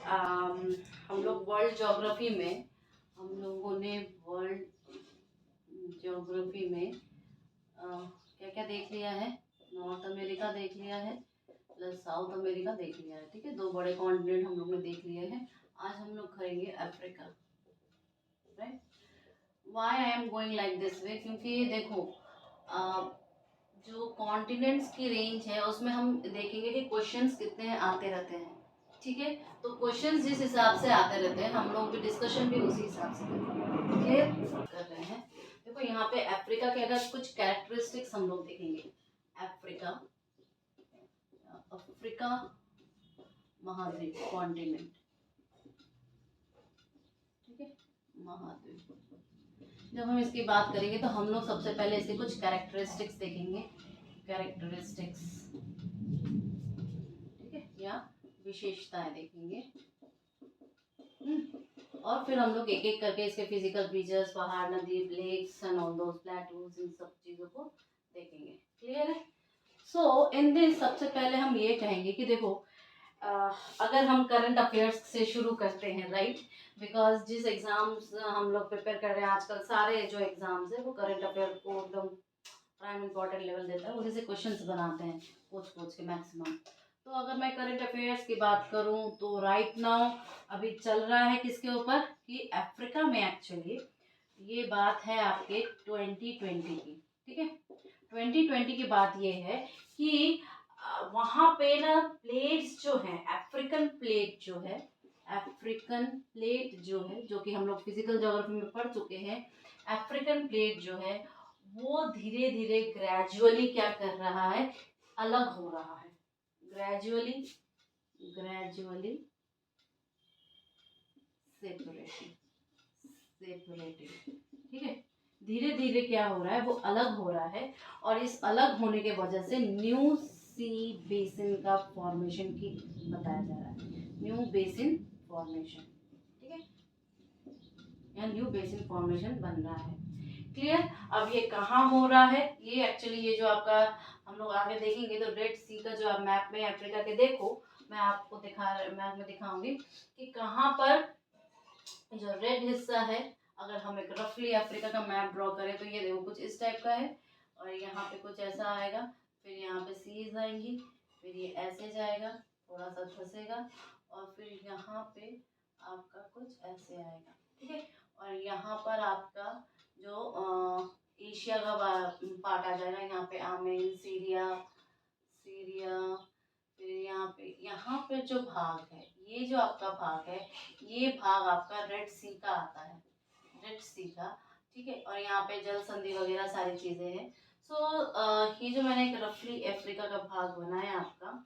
हम लोग world geography में हम लोगों ने वर्ल्ड ज्योग्राफी में क्या क्या देख लिया है। नॉर्थ अमेरिका देख लिया है प्लस साउथ अमेरिका देख लिया है। ठीक है, दो बड़े कॉन्टिनेंट हम लोग ने देख लिए हैं। आज हम लोग करेंगे Africa. Right, why I am going like this way, क्योंकि देखो जो कॉन्टिनेंट्स की रेंज है उसमें हम देखेंगे कि क्वेश्चंस कितने आते रहते हैं। ठीक है, तो क्वेश्चंस जिस हिसाब से आते रहते हैं हम लोग भी डिस्कशन भी उसी हिसाब से क्लियर कर रहे हैं। देखो यहाँ पे अफ्रीका के अगर कुछ कैरेक्टरिस्टिक्स हम लोग देखेंगे। अफ्रीका, अफ्रीका महाद्वीप, कॉन्टिनेंट। ठीक है, महाद्वीप। जब हम इसकी बात करेंगे तो हम लोग सबसे पहले इसके कुछ कैरेक्टरिस्टिक्स देखेंगे। कैरेक्टरिस्टिक्स, ठीक है, या विशेषताएं देखेंगे। और फिर हम लोग एक एक करके इसके फिजिकल फीचर्स, पहाड़, नदी, lakes and all those plateaus, इन सब चीज़ों को देखेंगे। क्लियर है? सो इन दिस सबसे पहले हम ये कहेंगे कि देखो अगर हम करंट अफेयर्स से शुरू करते हैं, राइट, बिकॉज जिस एग्जाम्स हम लोग प्रिपेयर कर रहे हैं आजकल, सारे जो एग्जाम्स है वो करंट अफेयर को एकदम प्राइम इम्पोर्टेंट लेवल देता है, उसी से क्वेश्चंस बनाते हैं पूछ के मैक्सिमम। तो अगर मैं करंट अफेयर्स की बात करूं तो राइट नाउ अभी चल रहा है किसके ऊपर कि अफ्रीका में एक्चुअली ये बात है आपके 2020 की। ठीक है, 2020 की बात ये है कि वहाँ पे ना प्लेट्स जो है, अफ्रीकन प्लेट जो है, अफ्रीकन प्लेट जो है, जो कि हम लोग फिजिकल ज्योग्राफी में पढ़ चुके हैं, अफ्रीकन प्लेट जो है वो धीरे धीरे ग्रेजुअली क्या कर रहा है, अलग हो रहा है। Gradually, gradually separating, separating. ठीक है, धीरे धीरे क्या हो रहा है, वो अलग हो रहा है। और इस अलग होने के वजह से न्यू सी बेसिन का फॉर्मेशन की बताया जा रहा है। न्यू बेसिन फॉर्मेशन, ठीक है, या न्यू बेसिन फॉर्मेशन बन रहा है। क्लियर? अब ये कहाँ हो रहा है, ये एक्चुअली ये जो आपका हम लोग आगे देखेंगे तो रेड सी का जो आप मैप में अफ्रीका के देखो, मैं आपको मैप में दिखाऊंगी कि कहाँ पर जो रेड हिस्सा है, अगर हम एक रफली अफ्रीका का मैप ड्रॉ करें तो ये देखो कुछ इस टाइप का है। और यहाँ पे कुछ ऐसा आएगा, फिर यहाँ पे सीज आएंगी, फिर ये ऐसे जाएगा, थोड़ा सा धंसेगा, और फिर यहाँ पे आपका कुछ ऐसे आएगा। ठीक है, और यहाँ पर आपका जो एशिया का पार्ट आ जाएगा। यहाँ पे आमीन, सीरिया, सीरिया, फिर यहाँ पे जो भाग है, ये जो आपका भाग है, ये भाग आपका रेड सी का आता है, रेड सी का। ठीक है, और यहाँ पे जल संधि वगैरह सारी चीज़ें हैं। सो ये जो मैंने एक रफली अफ्रीका का भाग बनाया आपका,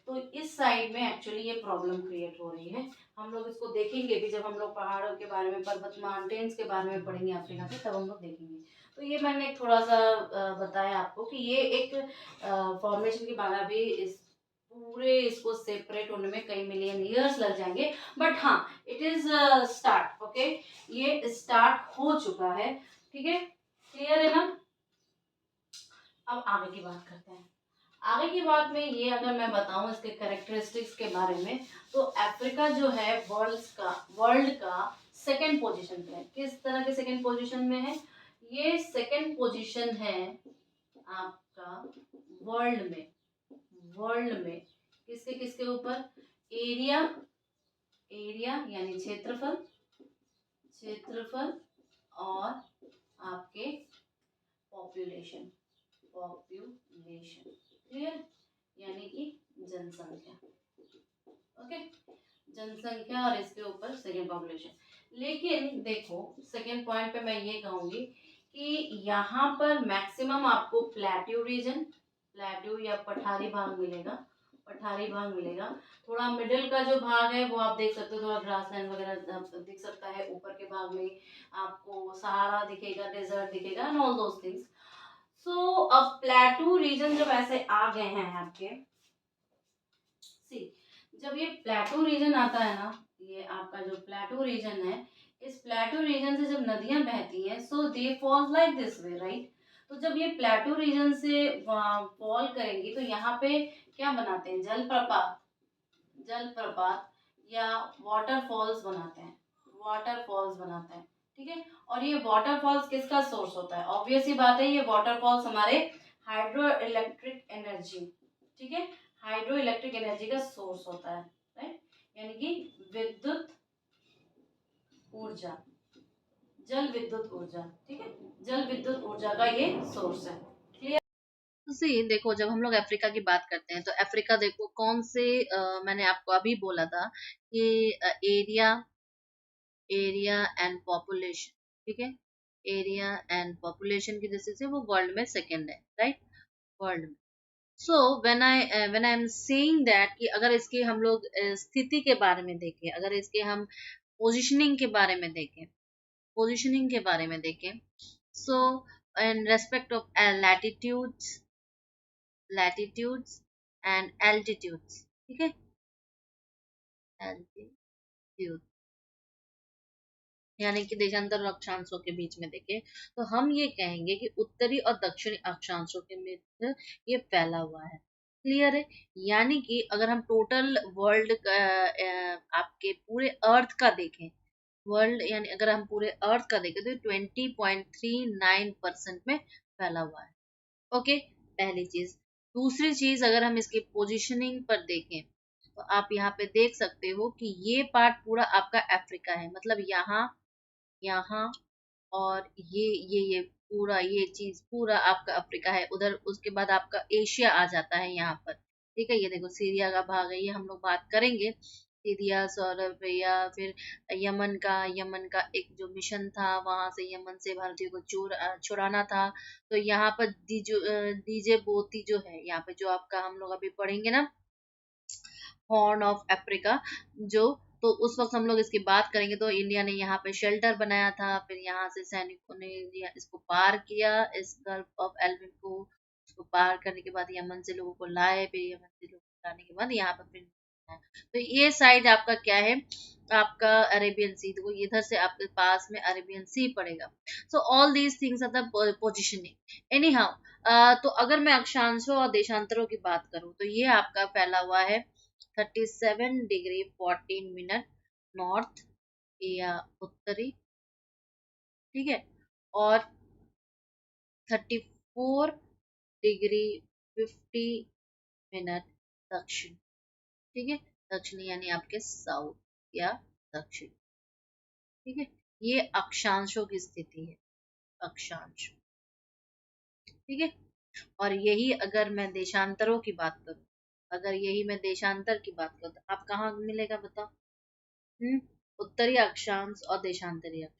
तो इस साइड में एक्चुअली ये प्रॉब्लम क्रिएट हो रही है। हम लोग इसको देखेंगे भी जब हम लोग पहाड़ों के बारे में, पर्वत माउंटेन्स के बारे में पढ़ेंगे अफ्रीका के, तब हम लोग देखेंगे। तो ये मैंने एक थोड़ा सा बताया आपको कि ये एक फॉर्मेशन की बात, अभी इस पूरे इसको सेपरेट होने में कई मिलियन ईयर्स लग जाएंगे, बट हाँ इट इज स्टार्ट। ओके, ये स्टार्ट हो चुका है। ठीक है, क्लियर है ना? अब आगे की बात करते हैं। आगे की बात में ये अगर मैं बताऊं इसके कैरेक्टरिस्टिक्स के बारे में, तो अफ्रीका जो है वर्ल्ड का सेकंड पोजीशन पे है। किस तरह के सेकंड पोजीशन में है? ये सेकंड पोजीशन है आपका वर्ल्ड में किसके किसके ऊपर? एरिया, एरिया यानी क्षेत्रफल, क्षेत्रफल, और आपके पॉपुलेशन, पॉपुलेशन। क्लियर? यानी कि जनसंख्या। ओके, जनसंख्या, और इसके ऊपर सेकेंड पॉपुलेशन। लेकिन देखो सेकेंड पॉइंट पे मैं ये कहूंगी कि यहाँ पर मैक्सिमम आपको प्लेट्यू रीजन, प्लेट्यू या पठारी भाग मिलेगा, पठारी भाग मिलेगा। थोड़ा मिडिल का जो भाग है वो आप देख सकते हो, थोड़ा ग्रासलैंड वगैरह दिख सकता है। ऊपर के भाग में आपको सहारा दिखेगा, डेजर्ट दिखेगा एंड ऑल दोस थिंग्स। सो अब प्लेट्यू रीजन जब ऐसे आ गए हैं आपके, सी जब ये प्लेट्यू रीजन आता है ना, ये आपका जो प्लेट्यू रीजन है, इस प्लेट्यू रीजन से जब नदियां बहती हैं, so they fall like this way, right. तो जब ये प्लेट्यू रीजन से फॉल करेंगी तो यहाँ पे क्या बनाते हैं? जलप्रपात, जलप्रपात। या वाटरफॉल्स बनाते हैं, वाटरफॉल्स बनाते हैं। ठीक है, और ये वाटरफॉल्स किसका सोर्स होता है? ऑब्वियस ही बात है, ये वाटरफॉल्स हमारे हाइड्रो इलेक्ट्रिक एनर्जी, ठीक है, हाइड्रो इलेक्ट्रिक एनर्जी का सोर्स होता है, राइट, यानी कि विद्युत ऊर्जा, जल विद्युत ऊर्जा, ठीक है, जल विद्युत ऊर्जा का ये सोर्स है। तो सी देखो, जब हम लोग अफ्रीका की बात करते हैं तो अफ्रीका देखो कौन से मैंने आपको अभी बोला था कि एरिया, एरिया एंड पॉपुलेशन, ठीक है, एरिया एंड पॉपुलेशन की दृष्टि से वो वर्ल्ड में सेकंड है, राइट, वर्ल्ड में। So when I am saying that कि अगर इसकी हम लोग स्थिति के बारे में देखें, अगर इसके हम पोजीशनिंग के बारे में देखें, पोजीशनिंग के बारे में देखें, so in respect of latitudes, latitudes and altitudes, ठीक है, एल्टीट्यूड यानी कि देशांतर और अक्षांशों के बीच में देखें तो हम ये कहेंगे कि उत्तरी और दक्षिणी अक्षांशों के बीच ये फैला हुआ है। क्लियर है? यानी कि अगर हम टोटल वर्ल्ड का आपके पूरे अर्थ का देखें, वर्ल्ड यानी अगर हम पूरे अर्थ का देखें तो 20.39% में फैला हुआ है। ओके, पहली चीज। दूसरी चीज, अगर हम इसकी पोजीशनिंग पर देखें तो आप यहाँ पे देख सकते हो कि ये पार्ट पूरा आपका अफ्रीका है, मतलब यहाँ, यहाँ और ये पूरा ये चीज पूरा आपका अफ्रीका है। उधर उसके बाद आपका एशिया आ जाता है यहाँ पर, ठीक है, ये देखो सीरिया का भाग है, ये हम लोग बात करेंगे, सीरिया, सौरभ या फिर यमन का एक जो मिशन था, वहां से यमन से भारतीयों को छुड़ाना था। तो यहाँ पर डीजे बोती जो है, यहाँ पे जो आपका हम लोग अभी पढ़ेंगे ना, हॉर्न ऑफ अफ्रीका, जो, तो उस वक्त हम लोग इसकी बात करेंगे तो इंडिया ने यहाँ पे शेल्टर बनाया था, फिर यहाँ से सैनिकों ने इसको पार किया, इस गल्फ ऑफ एल्विन को, उसको पार करने के बाद यमन से लोगों को लाए, फिर यमन से लोगों को लाने के बाद यहाँ पर फिर तो ये साइड आपका क्या है, आपका अरेबियन सी, तो इधर से आपके पास में अरेबियन सी पड़ेगा। So all these things are the positioning. Anyhow, तो अगर मैं अक्षांशों और देशांतरों की बात करूं तो ये आपका फैला हुआ है 37 डिग्री 14 मिनट नॉर्थ या उत्तरी, ठीक है, और 34 डिग्री 50 मिनट दक्षिण, ठीक है, दक्षिणी यानी आपके साउथ या दक्षिण, ठीक है, ये अक्षांशों की स्थिति है, अक्षांश, ठीक है। और यही अगर मैं देशांतरों की बात करूं, अगर यही मैं देशांतर की बात करूं तो आप कहाँ मिलेगा बताओ? उत्तरी अक्षांश और देशांतरी अक्षांश।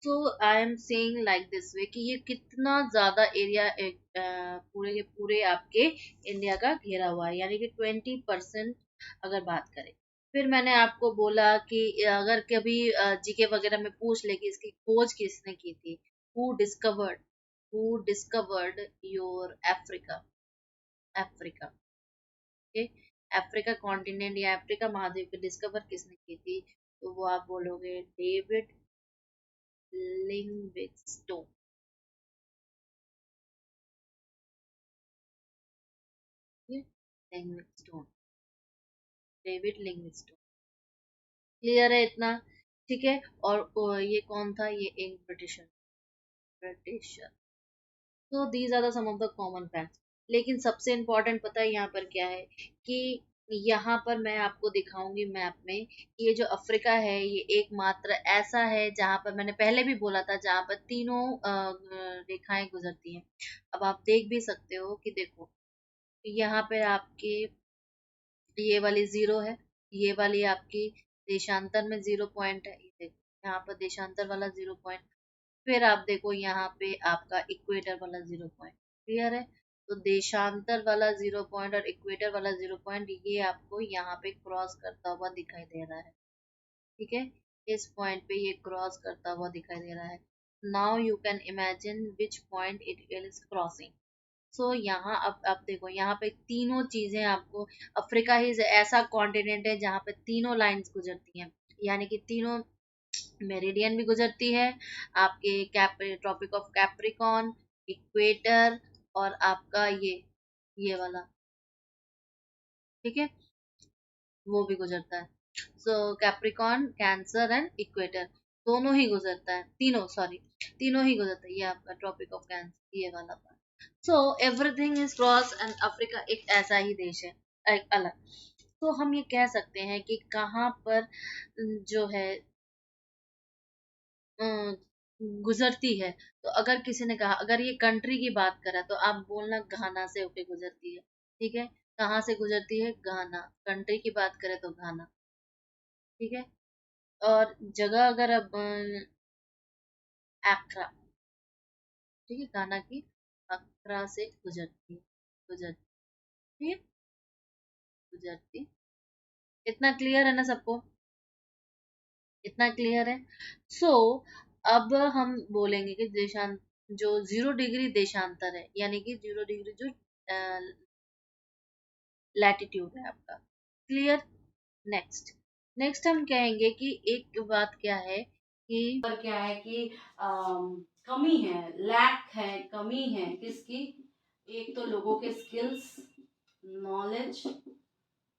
तो I am saying like this वे कि ये कितना ज्यादा एरिया पूरे के पूरे आपके इंडिया का घेरा हुआ है, यानी कि 20% अगर बात करें। फिर मैंने आपको बोला कि अगर कभी जीके वगैरह में पूछ ले कि इसकी खोज किसने की थी, discovered who discovered your Africa, Africa, okay, Africa continent या अफ्रीका महाद्वीप को डिस्कवर किसने की थी, तो वो आप बोलोगे डेविड लिंगस्टोन, लिंगस्टोन, डेविड लिंगस्टोन। क्लियर है इतना? ठीक है, और ये कौन था? ये एक ब्रिटिशर, ब्रिटिशर। तो these are the some of the common facts. लेकिन सबसे इम्पोर्टेंट पता है यहाँ पर क्या है कि यहाँ पर मैं आपको दिखाऊंगी मैप में कि ये जो अफ्रीका है ये एकमात्र ऐसा है जहाँ पर मैंने पहले भी बोला था, जहाँ पर तीनों रेखाएं गुजरती हैं। अब आप देख भी सकते हो कि देखो यहाँ पे आपके ये वाली जीरो है, ये वाली आपकी देशांतर में 0 पॉइंट है, ये देखो यहाँ पर देशांतर वाला 0 पॉइंट, फिर आप देखो यहाँ पे आपका इक्वेटर वाला 0 पॉइंट। क्लियर है? तो देशांतर वाला 0 पॉइंट और इक्वेटर वाला 0 पॉइंट ये आपको यहाँ पे क्रॉस करता हुआ दिखाई दे रहा है, ठीक है, इस पॉइंट पे ये क्रॉस करता हुआ दिखाई दे रहा है। Now you can imagine which point it is crossing. So यहाँ अब देखो यहाँ पे तीनों चीजें आपको, अफ्रीका ही ऐसा कॉन्टिनेंट है जहाँ पे तीनों लाइंस गुजरती हैं, यानी कि तीनों मेरिडियन भी गुजरती है, आपके ट्रॉपिक ऑफ कैप्रिकॉन, इक्वेटर और आपका ये वाला, ठीक है, वो भी गुजरता है। सो कैप्रिकॉर्न, कैंसर एंड इक्वेटर दोनों ही गुजरता है, तीनों ही गुजरता है। ये आपका ट्रॉपिक ऑफ कैंसर ये वाला part. So everything is cross and Africa एक ऐसा ही देश है, एक अलग। तो हम ये कह सकते हैं कि कहाँ पर जो है अ, गुजरती है। तो अगर किसी ने कहा, अगर ये कंट्री की बात करा तो आप बोलना घाना से होके गुजरती है। ठीक है, कहाँ से गुजरती है? घाना। कंट्री की बात करें तो घाना। ठीक है, और जगह अगर अब एक्रा, ठीक है, गाना की अक्रा से गुजरती, गुजरती, गुजरती। इतना क्लियर है ना सबको? इतना क्लियर है। सो अब हम बोलेंगे कि देशांत जो 0 डिग्री देशांतर है, यानी कि 0 डिग्री जो लैटिट्यूड है आपका। क्लियर। नेक्स्ट, नेक्स्ट हम कहेंगे कि एक बात क्या है कि पर क्या है कि कमी है, लैक है, कमी है किसकी? एक तो लोगों के स्किल्स, नॉलेज,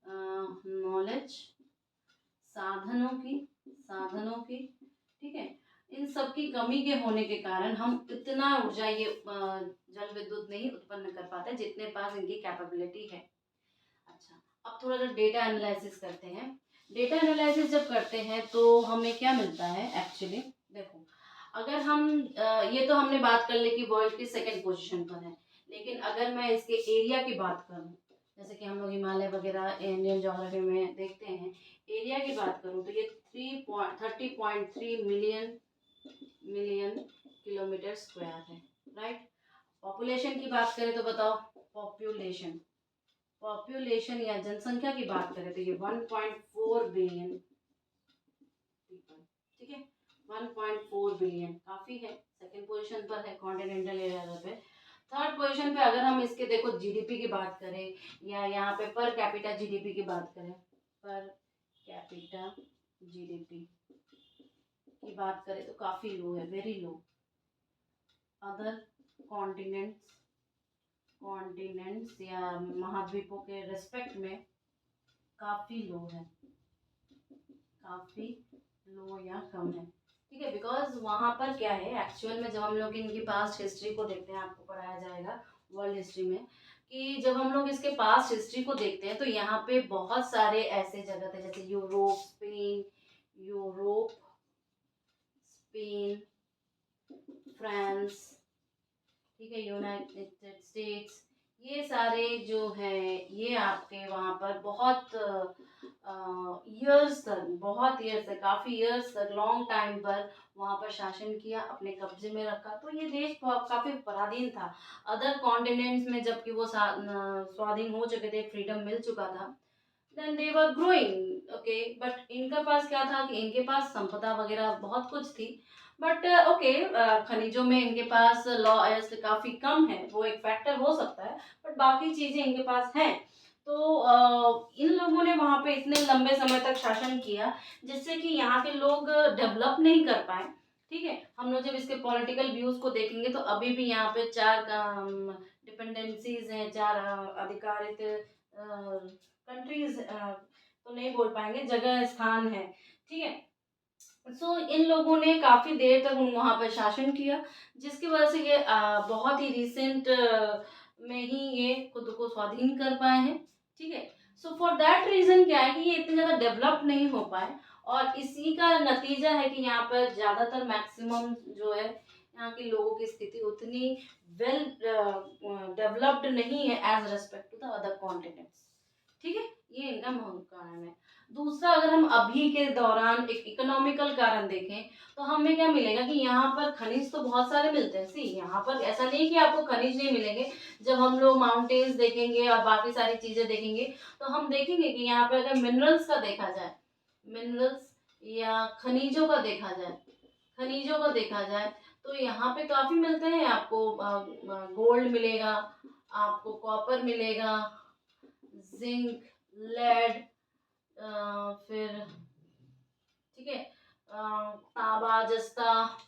नॉलेज, साधनों की, ठीक है। इन सब की कमी के होने के कारण हम इतना ऊर्जा ये जल विद्युत नहीं उत्पन्न कर पाते जितने पास इनकी कैपेबिलिटी है। अच्छा, अब थोड़ा सा डेटा एनालिसिस करते हैं। डेटा एनालिसिस जब करते हैं तो हमें क्या मिलता है एक्चुअली? देखो, अगर हम ये तो हमने बात कर ली कि वर्ल्ड की सेकंड पोजीशन पर है, लेकिन अगर मैं इसके एरिया की बात करूं, जैसे कि हम लोग हिमालय वगैरह इंडियन ज्योग्राफी में देखते हैं, एरिया की बात करूं तो ये 30.3 मिलियन मिलियन किलोमीटर स्क्वायर है, राइट। पॉपुलेशन की बात करें तो बताओ, पॉपुलेशन पॉपुलेशन या जनसंख्या की बात करें तो ये 1.4 बिलियन पीपल, ठीक है। 1.4 बिलियन काफी है, सेकंड पोजीशन पर है कॉन्टिनेंटल एरिया पे। थर्ड पोजीशन पे अगर हम इसके देखो जीडीपी की बात करें या यहाँ पे पर कैपिटा जीडीपी की बात करें, पर कैपिटा जीडीपी की बात करें तो काफी लो है, very low. Other continents continents या महाद्वीपों के रेस्पेक्ट में काफी लो है, काफी लो या कम है, ठीक है। बिकॉज वहां पर क्या है एक्चुअल में, जब हम लोग इनकी पास्ट हिस्ट्री को देखते हैं, आपको पढ़ाया जाएगा वर्ल्ड हिस्ट्री में कि जब हम लोग इसके पास्ट हिस्ट्री को देखते हैं तो यहाँ पे बहुत सारे ऐसे जगह थे, जैसे यूरोप, स्पेन, फ्रांस, ठीक है, यूनाइटेड स्टेट्स, ये सारे जो है ये आपके वहाँ पर बहुत इयर्स तक, बहुत इयर्स तक, काफ़ी इयर्स तक, लॉन्ग टाइम पर वहाँ पर शासन किया, अपने कब्जे में रखा। तो ये देश काफ़ी पराधीन था अदर कॉन्टिनेंट्स में, जबकि वो स्वाधीन हो चुके थे, फ्रीडम मिल चुका था। Then they were growing, okay. But इनका पास क्या था कि इनके पास संपदा वगैरह बहुत कुछ थी, बट ओके, खनिजों में इनके पास लॉ काफ़ी कम है, वो एक फैक्टर हो सकता है, बट बाकी चीज़ें इनके पास हैं। तो इन लोगों ने वहाँ पे इतने लंबे समय तक शासन किया जिससे कि यहाँ के लोग डेवलप नहीं कर पाए, ठीक है। हम लोग जब इसके पॉलिटिकल व्यूज को देखेंगे तो अभी भी यहाँ पे 4 डिपेंडेंसीज हैं, 4 अधिकारित कंट्रीज तो नहीं बोल पाएंगे, जगह स्थान है, ठीक है। इन लोगों ने काफी देर तक वहां पर शासन किया, जिसकी वजह से ये बहुत ही रिसेंट में ही ये खुद को स्वाधीन कर पाए हैं, ठीक है। सो फॉर दैट रीजन क्या है कि ये इतने ज्यादा डेवलप नहीं हो पाए, और इसी का नतीजा है कि यहाँ पर ज्यादातर मैक्सिमम जो है यहाँ के लोगों की स्थिति उतनी वेल डेवलप्ड नहीं है as respect to the other continents, ठीक है। ये इनका मुख्य कारण है। दूसरा, अगर हम अभी के दौरान एक इकोनॉमिकल कारण देखें तो हमें क्या मिलेगा कि यहाँ पर खनिज तो बहुत सारे मिलते हैं। सी यहाँ पर ऐसा नहीं कि आपको खनिज नहीं मिलेंगे, जब हम लोग माउंटेन्स देखेंगे और बाकी सारी चीजें देखेंगे तो हम देखेंगे कि यहाँ पर अगर मिनरल्स का देखा जाए, मिनरल्स या खनिजों का देखा जाए तो यहाँ पे काफी मिलते हैं। आपको गोल्ड मिलेगा, आपको कॉपर मिलेगा, जिंक, लेड, फिर, ठीक है, तांबा, जस्ता,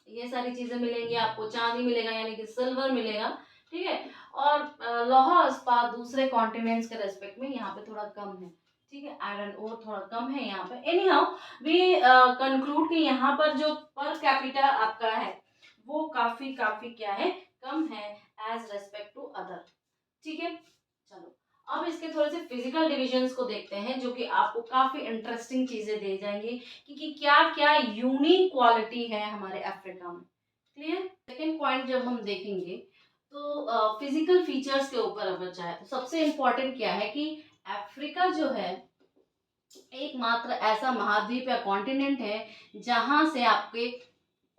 ये सारी चीजें मिलेंगी आपको। चांदी मिलेगा यानी कि सिल्वर मिलेगा, ठीक है। और लोहा इस्पात दूसरे कॉन्टिनेंट्स के रेस्पेक्ट में यहाँ पे थोड़ा कम है, ठीक है, आयरन ओर थोड़ा कम है यहाँ पे। एनी हाउ वी कंक्लूड कि यहाँ पर जो पर कैपिटा आपका है वो काफी काफी क्या है, कम है एज रेस्पेक्ट टू अदर। ठीक है, चलो अब इसके थोड़े से फिजिकल डिविजन्स को देखते हैं जो कि आपको काफी इंटरेस्टिंग चीजें दे जाएंगी कि क्या क्या यूनिक क्वालिटी है हमारे अफ्रीका में। क्लियर। सेकेंड पॉइंट जब हम देखेंगे तो फिजिकल फीचर्स के ऊपर अगर चाहे तो सबसे इम्पोर्टेंट क्या है कि अफ्रीका जो है एकमात्र ऐसा महाद्वीप या कॉन्टिनेंट है जहां से आपके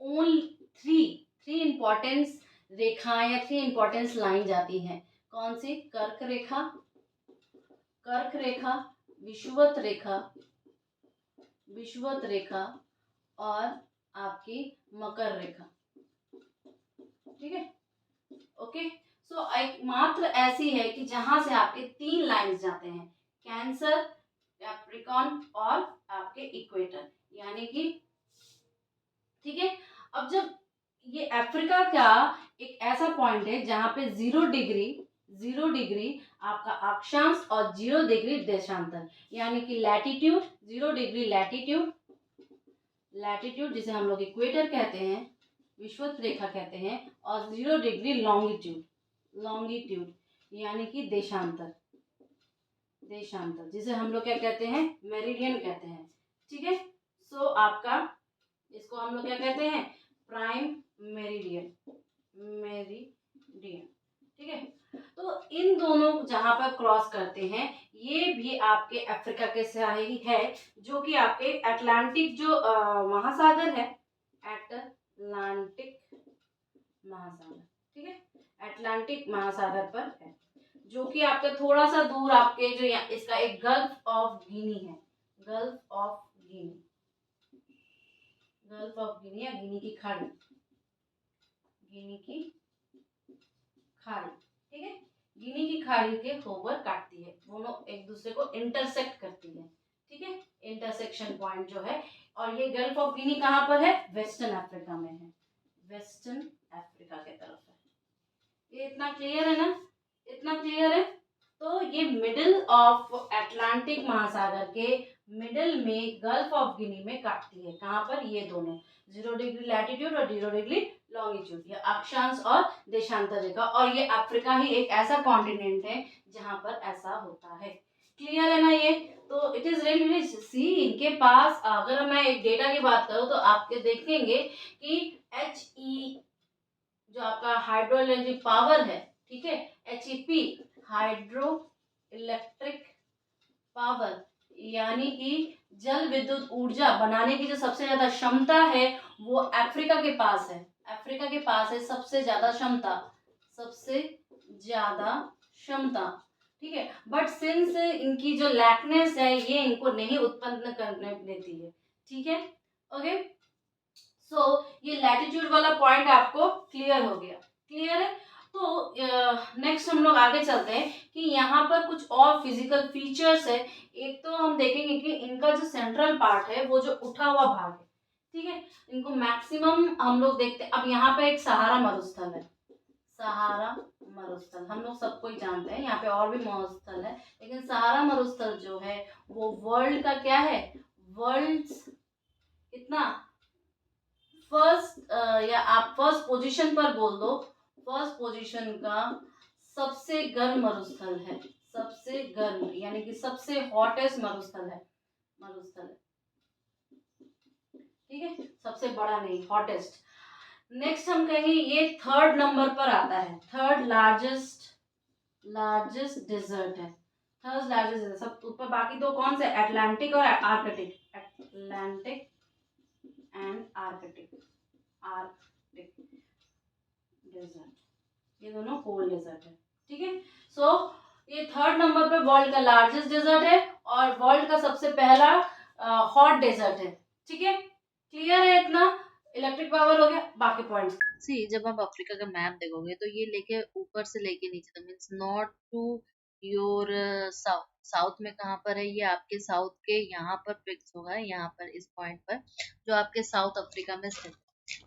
ओनली थ्री थ्री इंपॉर्टेंस रेखाएं या थ्री इंपॉर्टेंस लाइन जाती हैं। कौन सी? कर्क रेखा, कर्क रेखा, विषुवत रेखा, विषुवत रेखा और आपकी मकर रेखा। ठीक है, ओके। सो एकमात्र ऐसी है कि जहां से आपके तीन लाइंस जाते हैं, कैंसर, कैप्रिकॉन और आपके इक्वेटर, यानी कि ठीक है। अब जब ये अफ्रीका का एक ऐसा पॉइंट है जहां पे 0 डिग्री, 0 डिग्री आपका अक्षांश और 0 डिग्री देशांतर, यानी कि लैटिट्यूड, 0 डिग्री लैटिट्यूड, लैटिट्यूड जिसे हम लोग इक्वेटर कहते हैं, विषुवत रेखा कहते हैं, और 0 डिग्री लॉन्गिट्यूड, लॉन्गिट्यूड यानी कि देशांतर, देशांतर जिसे हम लोग क्या कहते हैं, मेरिडियन कहते हैं। ठीक है, सो आपका इसको हम लोग क्या कहते हैं, प्राइम मेरिडियन, मेरिडियन। ठीक है, तो इन दोनों जहां पर क्रॉस करते हैं ये भी आपके अफ्रीका के ही है, जो कि आपके अटलांटिक जो महासागर है, अटलांटिक महासागर। ठीक है, अटलांटिक महासागर पर है, जो कि आपके थोड़ा सा दूर आपके जो इसका एक गल्फ ऑफ गिनी है, gulf of Guinea, gulf of Guinea या गिनी की खाड़ी, गिनी की खाड़ी। ठीक है, गिनी की खाड़ी के होवर काटती है, दोनों एक दूसरे को इंटरसेक्ट करती है। ठीक है, इंटरसेक्शन पॉइंट जो है, और ये गल्फ ऑफ गिनी कहाँ पर है, वेस्टर्न अफ्रीका में है, वेस्टर्न अफ्रीका के तरफ है। ये इतना क्लियर है ना, इतना क्लियर है। तो ये मिडिल ऑफ अटलांटिक महासागर के मिडिल में गल्फ ऑफ गिनी में काटती है, कहाँ पर, ये दोनों 0 डिग्री लैटिट्यूड और 0 डिग्री लॉन्गिट्यूड, ये अक्षांश और देशांतर रेखा, और ये अफ्रीका ही एक ऐसा कॉन्टिनेंट है जहां पर ऐसा होता है। क्लियर है ना ये? तो इट इज रियली सी, इनके पास अगर मैं एक डेटा की बात करूं तो आपके देखेंगे कि HE जो आपका हाइड्रो एनर्जी पावर है, ठीक है, HEP हाइड्रो इलेक्ट्रिक पावर, यानी कि जल विद्युत ऊर्जा बनाने की जो सबसे ज्यादा क्षमता है वो अफ्रीका के पास है, अफ्रीका के पास है सबसे ज्यादा क्षमता, सबसे ज्यादा क्षमता। ठीक है, बट सिंस इनकी जो लैकनेस है ये इनको नहीं उत्पन्न करने देती है। ठीक है, ओके। सो ये लैटिट्यूड वाला पॉइंट आपको क्लियर हो गया, क्लियर है। तो नेक्स्ट हम लोग आगे चलते हैं कि यहाँ पर कुछ और फिजिकल फीचर्स है। एक तो हम देखेंगे कि इनका जो सेंट्रल पार्ट है वो जो उठा हुआ भाग है, ठीक है, इनको मैक्सिमम हम लोग देखते हैं। अब यहाँ पे एक सहारा मरुस्थल है, सहारा मरुस्थल हम लोग सबको ही जानते हैं, यहाँ पे और भी मरुस्थल है, लेकिन सहारा मरुस्थल जो है वो वर्ल्ड का क्या है, वर्ल्ड इतना फर्स्ट, या आप फर्स्ट पोजीशन पर बोल दो, फर्स्ट पोजीशन का सबसे गर्म मरुस्थल है, सबसे गर्म यानी कि सबसे हॉटेस्ट मरुस्थल है, मरुस्थल है। ठीक है, सबसे बड़ा नहीं, हॉटेस्ट। नेक्स्ट हम कहेंगे ये थर्ड नंबर पर आता है, थर्ड लार्जेस्ट, लार्जेस्ट डेजर्ट है, थर्ड लार्जेस्ट सब ऊपर, बाकी दो कौन से, अटलांटिक और Arctic, Atlantic and Arctic, Arctic desert, ये दोनों कोल्ड डेजर्ट है। ठीक है, सो ये थर्ड नंबर पे वर्ल्ड का लार्जेस्ट डेजर्ट है और वर्ल्ड का सबसे पहला हॉट डेजर्ट है। ठीक है, क्लियर है इतना, इलेक्ट्रिक पावर हो गया, बाकी पॉइंट्स। सी जब आप अफ्रीका का मैप देखोगे तो ये लेके ऊपर से लेके नीचे तक, means north to your south, south में कहाँ पर है, ये आपके साउथ के यहाँ पर फिक्स होगा, यहाँ पर इस पॉइंट पर जो आपके साउथ अफ्रीका में स्थित है।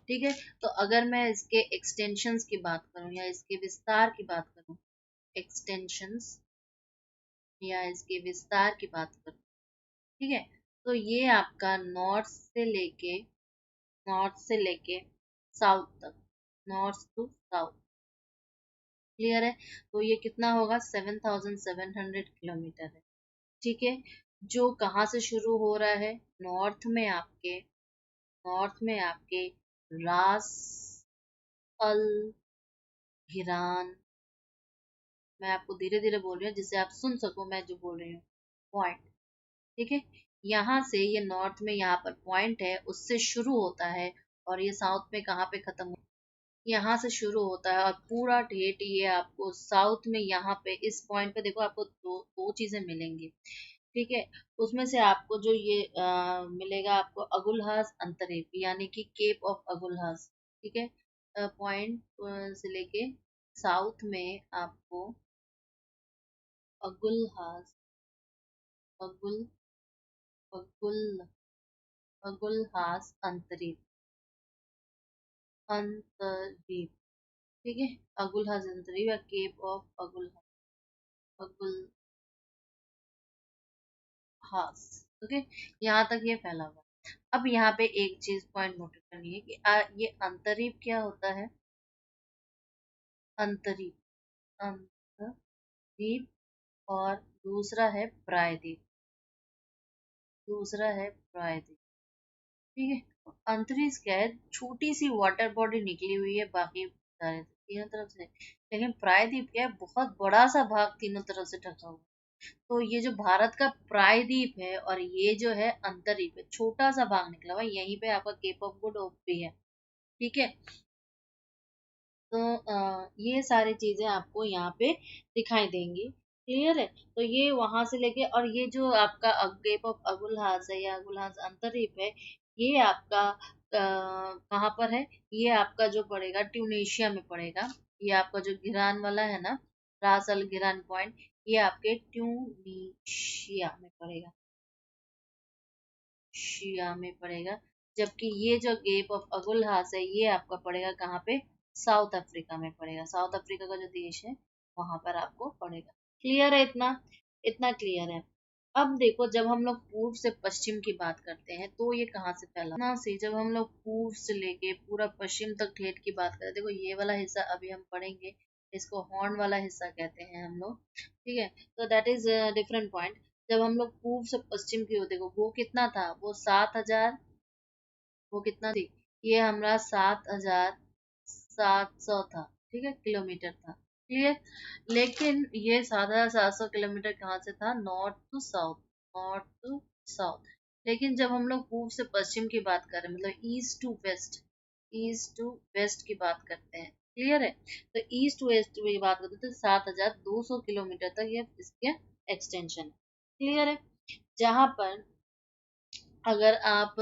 ठीक है, तो अगर मैं इसके एक्सटेंशंस की बात करूँ या इसके विस्तार की बात करूँ, एक्सटेंशंस या इसके विस्तार की बात करूँ, ठीक है, तो ये आपका नॉर्थ से लेके साउथ तक, नॉर्थ टू साउथ, क्लियर है। तो ये कितना होगा, 7,700 किलोमीटर है, ठीक है। जो कहाँ से शुरू हो रहा है, नॉर्थ में आपके रास अल घिरान, मैं आपको धीरे धीरे बोल रही हूँ जिससे आप सुन सको मैं जो बोल रही हूँ, पॉइंट, ठीक है। यहाँ से ये नॉर्थ में यहाँ पर पॉइंट है, उससे शुरू होता है, और ये साउथ में कहाँ पे खत्म होता है, यहाँ से शुरू होता है, और पूरा ठेठ ये आपको साउथ में यहाँ पे इस पॉइंट पे देखो आपको दो चीजें मिलेंगी, ठीक है। उसमें से आपको जो ये मिलेगा आपको अगुलहास अंतरीप, यानी कि केप ऑफ अगुलहास, ठीक है। पॉइंट से लेके साउथ में आपको अगुलहास, अगुल अगुल अगुलहास अंतरीप, अंतरीप, ठीक है। अगुलहास अंतरीप या केप ऑफ अगुलहास, ओके। यहाँ तक ये फैला हुआ है। अब यहाँ पे एक चीज पॉइंट नोट करनी है कि ये अंतरीप क्या होता है, अंतरीप, अंतरीप, और दूसरा है प्रायद्वीप, ठीक है। अंतरिक्ष क्या है, छोटी सी वाटर बॉडी निकली हुई है बाकी सारे तीनों तरफ से, लेकिन प्रायद्वीप क्या है, बहुत बड़ा सा भाग तीनों तरफ से ढका हुआ है। तो ये जो भारत का प्रायद्वीप है और ये जो है अंतरिक्ष है, छोटा सा भाग निकला हुआ है, यहीं पे आपका केप ऑफ गुड होप भी है, ठीक है। तो ये सारी चीजें आपको यहाँ पे दिखाई देंगी, क्लियर है। तो ये वहां से लेके, और ये जो आपका गेप ऑफ अगुलहास है या अगुलहास अंतरीप है, ये आपका कहाँ पर है, ये आपका जो पड़ेगा ट्यूनेशिया में पड़ेगा, ये आपका जो गिरान वाला है ना, रास अल गिरान पॉइंट, ये आपके ट्यूनिशिया में पड़ेगा, शिया में पड़ेगा। जबकि ये जो गेप ऑफ अगुलहास है ये आपका पड़ेगा कहाँ पे, साउथ अफ्रीका में पड़ेगा, साउथ अफ्रीका का जो देश है वहां पर आपको पड़ेगा, क्लियर है इतना, इतना क्लियर है। अब देखो जब हम लोग पूर्व से पश्चिम की बात करते हैं तो ये कहाँ से फैला ना से, जब हम लोग पूर्व से लेके पूरा पश्चिम तक ठेठ की बात करें, देखो ये वाला हिस्सा अभी हम पढ़ेंगे, इसको हॉर्न वाला हिस्सा कहते हैं हम लोग, ठीक है। तो दैट इज डिफरेंट पॉइंट। जब हम लोग पूर्व से पश्चिम की ओर देखो, वो कितना था, वो 7,000, वो कितना थी, ये हमारा 7,700 था, ठीक है, किलोमीटर था, क्लियर। लेकिन ये 7,700 किलोमीटर कहाँ से था, north to south, north to south. लेकिन जब हम लोग पूर्व से पश्चिम की बात करें, मतलब ईस्ट टू वेस्ट की बात करते हैं, क्लियर है। तो ईस्ट टू वेस्ट की बात करते हैं तो 7,200 किलोमीटर तक ये इसके एक्सटेंशन है, क्लियर है। जहां पर अगर आप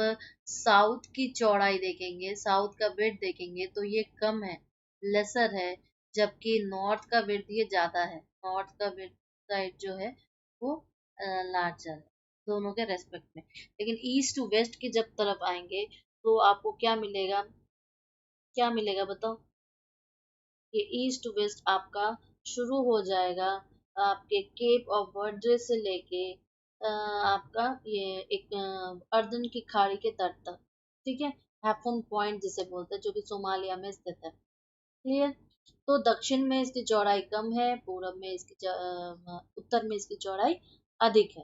साउथ की चौड़ाई देखेंगे, साउथ का विड्थ देखेंगे तो ये कम है, लेसर है, जबकि नॉर्थ का विड्थ ये ज्यादा है, नॉर्थ का विड्थ साइड जो है वो लार्जर है, दोनों के रेस्पेक्ट में। लेकिन ईस्ट टू वेस्ट की जब तरफ आएंगे तो आपको क्या मिलेगा बताओ, ये ईस्ट टू वेस्ट आपका शुरू हो जाएगा आपके केप ऑफ बर्डे से लेके आपका ये एक अर्दन की खाड़ी के तट तक, ठीक है, हैफन पॉइंट जिसे बोलते हैं, जो कि सोमालिया में स्थित है, क्लियर। तो दक्षिण में इसकी चौड़ाई कम है, पूरब में उत्तर में इसकी चौड़ाई अधिक है,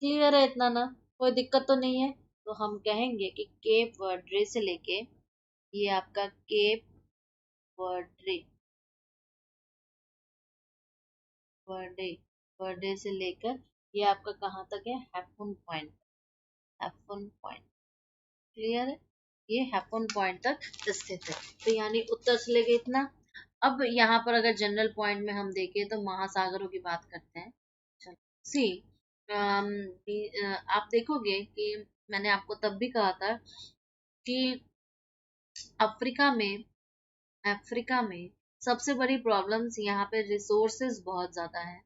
क्लियर है इतना ना, कोई दिक्कत तो नहीं है। तो हम कहेंगे कि केप वर्डे से लेके, ये आपका केप वर्डे, वर्डे वर्डे से लेकर ये आपका कहाँ तक है, hyphen point, hyphen point, clear है, ये हैफन पॉइंट तक स्थित है। तो यानी उत्तर से लेके इतना। अब यहाँ पर अगर जनरल पॉइंट में हम देखें तो महासागरों की बात करते हैं, चलो सी, आप देखोगे कि मैंने आपको तब भी कहा था कि अफ्रीका में अफ्रीका में सबसे बड़ी प्रॉब्लम्स यहाँ पे रिसोर्सेज बहुत ज्यादा है,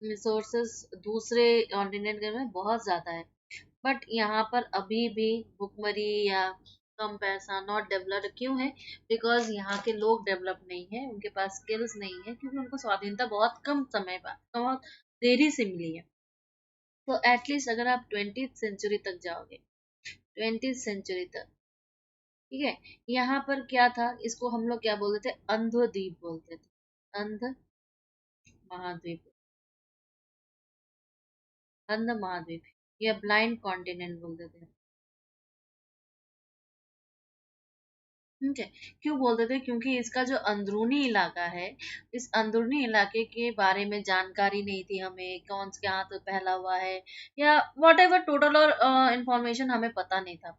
रिसोर्सेस दूसरे कॉन्टिनेंट में बहुत ज्यादा है, बट यहाँ पर अभी भी भुखमरी या कम पैसा, नॉट डेवलप्ड क्यों है, बिकॉज यहाँ के लोग डेवलप नहीं है, उनके पास स्किल्स नहीं है, क्योंकि उनको स्वाधीनता बहुत कम समय बाद, बहुत देरी से मिली है। तो एटलीस्ट अगर आप 20th सेंचुरी तक जाओगे, 20th सेंचुरी तक, ठीक है, यहाँ पर क्या था, इसको हम लोग क्या बोलते थे, अंधद्वीप बोलते थे, अंध महाद्वीप, अंध महाद्वीप या ब्लाइंड कॉन्टिनेंट बोलते थे। ठीक है, क्यों बोलते थे, क्योंकि इसका जो अंदरूनी इलाका है, इस अंदरूनी इलाके के बारे में जानकारी नहीं थी हमें, कौन से कहाँ तो फैला हुआ है या वॉट एवर टोटल और इंफॉर्मेशन हमें पता नहीं था,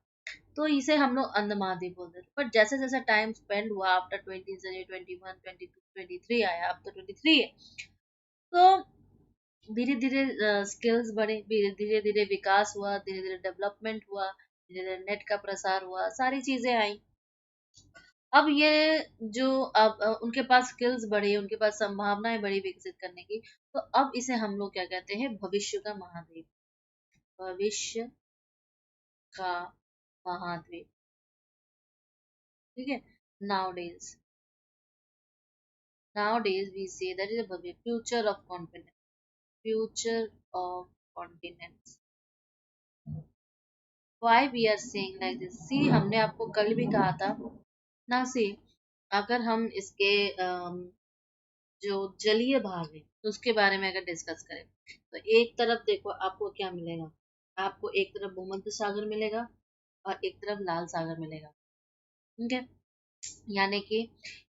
तो इसे हम लोग अंध महाद्वीप बोलते थे। बट जैसे जैसे टाइम स्पेंड हुआ, आफ्टर 20 21 22 23 आया, अब तो 23 है, तो धीरे धीरे स्किल्स बढ़े, धीरे धीरे विकास हुआ, धीरे धीरे डेवलपमेंट हुआ, धीरे धीरे नेट का प्रसार हुआ, सारी चीजें आई। अब ये जो अब उनके पास स्किल्स बढ़ी, उनके पास संभावनाएं बढ़ी विकसित करने की, तो अब इसे हम लोग क्या कहते हैं, भविष्य का महाद्वीप, भविष्य का महाद्वीप। ठीक है, now days we say that is a future of continent, future of continents. Why we are saying like this, see हमने आपको कल भी कहा था ना, सी अगर हम इसके जो जलीय भाग है तो उसके बारे में अगर डिस्कस करें, तो एक तरफ देखो आपको क्या मिलेगा, आपको एक तरफ भूमध्य सागर मिलेगा और एक तरफ लाल सागर मिलेगा। ठीक है, यानी कि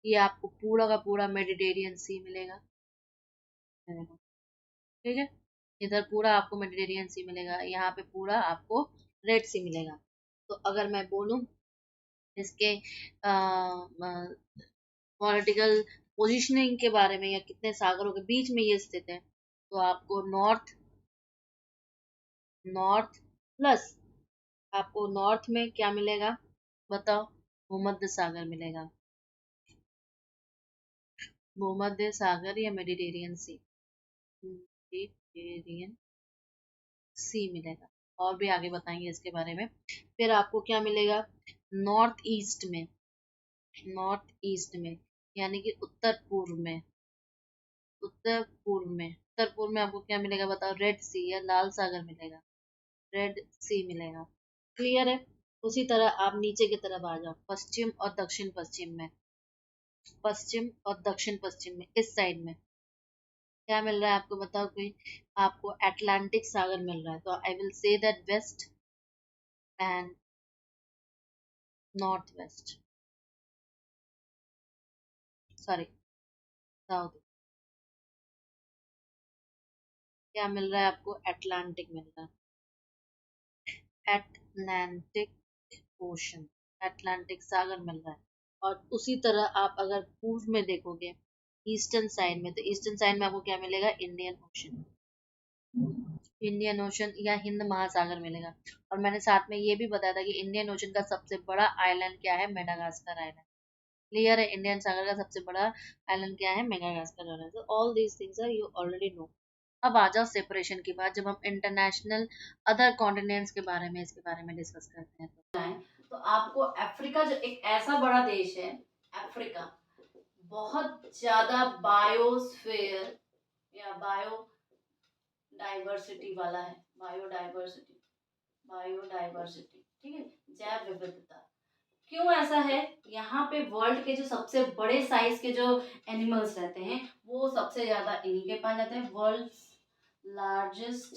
ये आपको पूरा का पूरा मेडिटेरियन सी मिलेगा। ठीक है, इधर पूरा आपको मेडिटेरियन सी मिलेगा, यहाँ पे पूरा आपको रेड सी मिलेगा। तो अगर मैं बोलूँ इसके पॉलिटिकल पोजीशनिंग के बारे में या कितने सागरों के बीच में ये स्थित है, तो आपको नॉर्थ, नॉर्थ प्लस आपको नॉर्थ में क्या मिलेगा, बताओ, भूमध्य सागर मिलेगा, भूमध्य सागर या मेडिटेरियन सी, मेडिटेरियन सी मिलेगा। और भी आगे बताएंगे इसके बारे में। फिर आपको क्या मिलेगा, नॉर्थ ईस्ट में, नॉर्थ ईस्ट में यानी कि उत्तर पूर्व में, उत्तर पूर्व में आपको क्या मिलेगा बताओ, रेड सी या लाल सागर मिलेगा, रेड सी मिलेगा। क्लियर है। उसी तरह आप नीचे की तरफ आ जाओ, पश्चिम और दक्षिण पश्चिम में, पश्चिम और दक्षिण पश्चिम में, इस साइड में क्या मिल रहा है आपको बताओ कोई, आपको अटलांटिक सागर मिल रहा है, तो I will say that west and north west, sorry south, क्या मिल रहा है आपको, अटलांटिक मिल रहा है, अटलांटिक ओशन, अटलांटिक सागर मिल रहा है। और उसी तरह आप अगर पूर्व में देखोगे, ईस्टर्न साइड में, तो ईस्टर्न साइड में आपको क्या मिलेगा, इंडियन ओशन, इंडियन ओशन या हिंद महासागर मिलेगा। और मैंने साथ में ये भी बताया था कि इंडियन ओशन का सबसे बड़ा आइलैंड क्या है, मेडागास्कर आइलैंड। क्लियर है, इंडियन सागर का सबसे बड़ा आइलैंड क्या है, मेडागास्कर आइलैंड। तो all these things are you already know. अब आ जाओ सेपरेशन की बात, जब हम इंटरनेशनल अदर कॉन्टिनेंट्स के बारे में, इसके बारे में डिस्कस करते हैं तो आपको अफ्रीका जो एक ऐसा बड़ा देश है, अफ्रीका बहुत ज्यादा बायोस्फीयर या बायोडाइवर्सिटी वाला है, बायोडाइवर्सिटी, बायोडाइवर्सिटी, ठीक है, जैव विविधता। क्यों ऐसा है, यहाँ पे वर्ल्ड के जो सबसे बड़े साइज के जो एनिमल्स रहते हैं वो सबसे ज्यादा इन्हीं के पास जाते हैं, वर्ल्ड लार्जेस्ट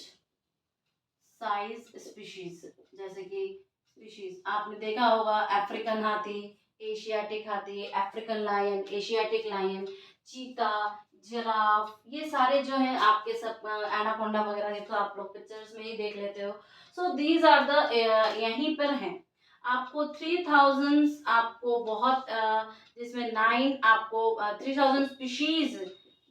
साइज स्पीशीज, जैसे कि स्पीशीज आपने देखा होगा, अफ्रीकन हाथी, एशियाटिक हाथी, अफ्रीकन लायन, एशियाटिक लायन, चीता, जिराफ, ये सारे जो हैं आपके सब एनाकोंडा वगैरह, ये तो आप लोग पिक्चर्स में ही देख लेते हो। सो दीज आर द यहीं पर हैं। आपको 3000 आपको बहुत जिसमें 9 आपको 3000 स्पीशीज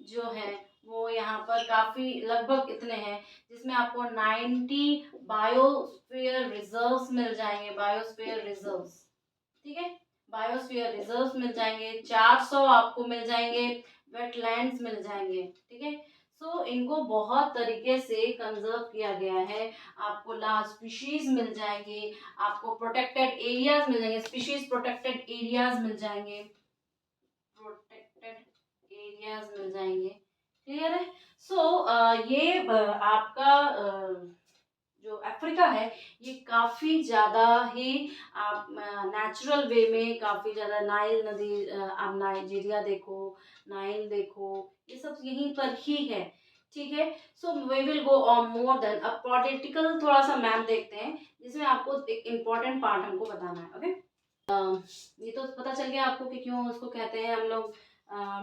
जो है वो यहाँ पर काफी लगभग इतने हैं, जिसमें आपको 90 बायोस्फीयर रिजर्व्स मिल जाएंगे, बायोस्फीयर रिजर्व्स, ठीक है, बायोस्फीयर रिजर्व्स मिल जाएंगे, 400 आपको मिल जाएंगे, वेटलैंड्स मिल जाएंगे, ठीक है। सो इनको बहुत तरीके से कंजर्व किया गया है। आपको लार्ज स्पीशीज मिल जाएंगे, आपको प्रोटेक्टेड एरियाज मिल जाएंगे, स्पीशीज प्रोटेक्टेड एरियाज मिल जाएंगे, प्रोटेक्टेड एरियाज मिल जाएंगे, क्लियर है। सो ये आपका जो अफ्रीका है ये काफ़ी ज़्यादा ही आप नेचुरल वे में काफ़ी ज़्यादा नाइल नदी आप नाइजीरिया देखो, नाइल देखो, ये सब यहीं पर ही है। ठीक है। So we will go on more then अब पॉलिटिकल थोड़ा सा मैप देखते हैं जिसमें आपको एक इम्पोर्टेंट पार्ट हमको बताना है। ओके। ये तो पता चल गया आपको कि क्यों उसको कहते हैं हम लोग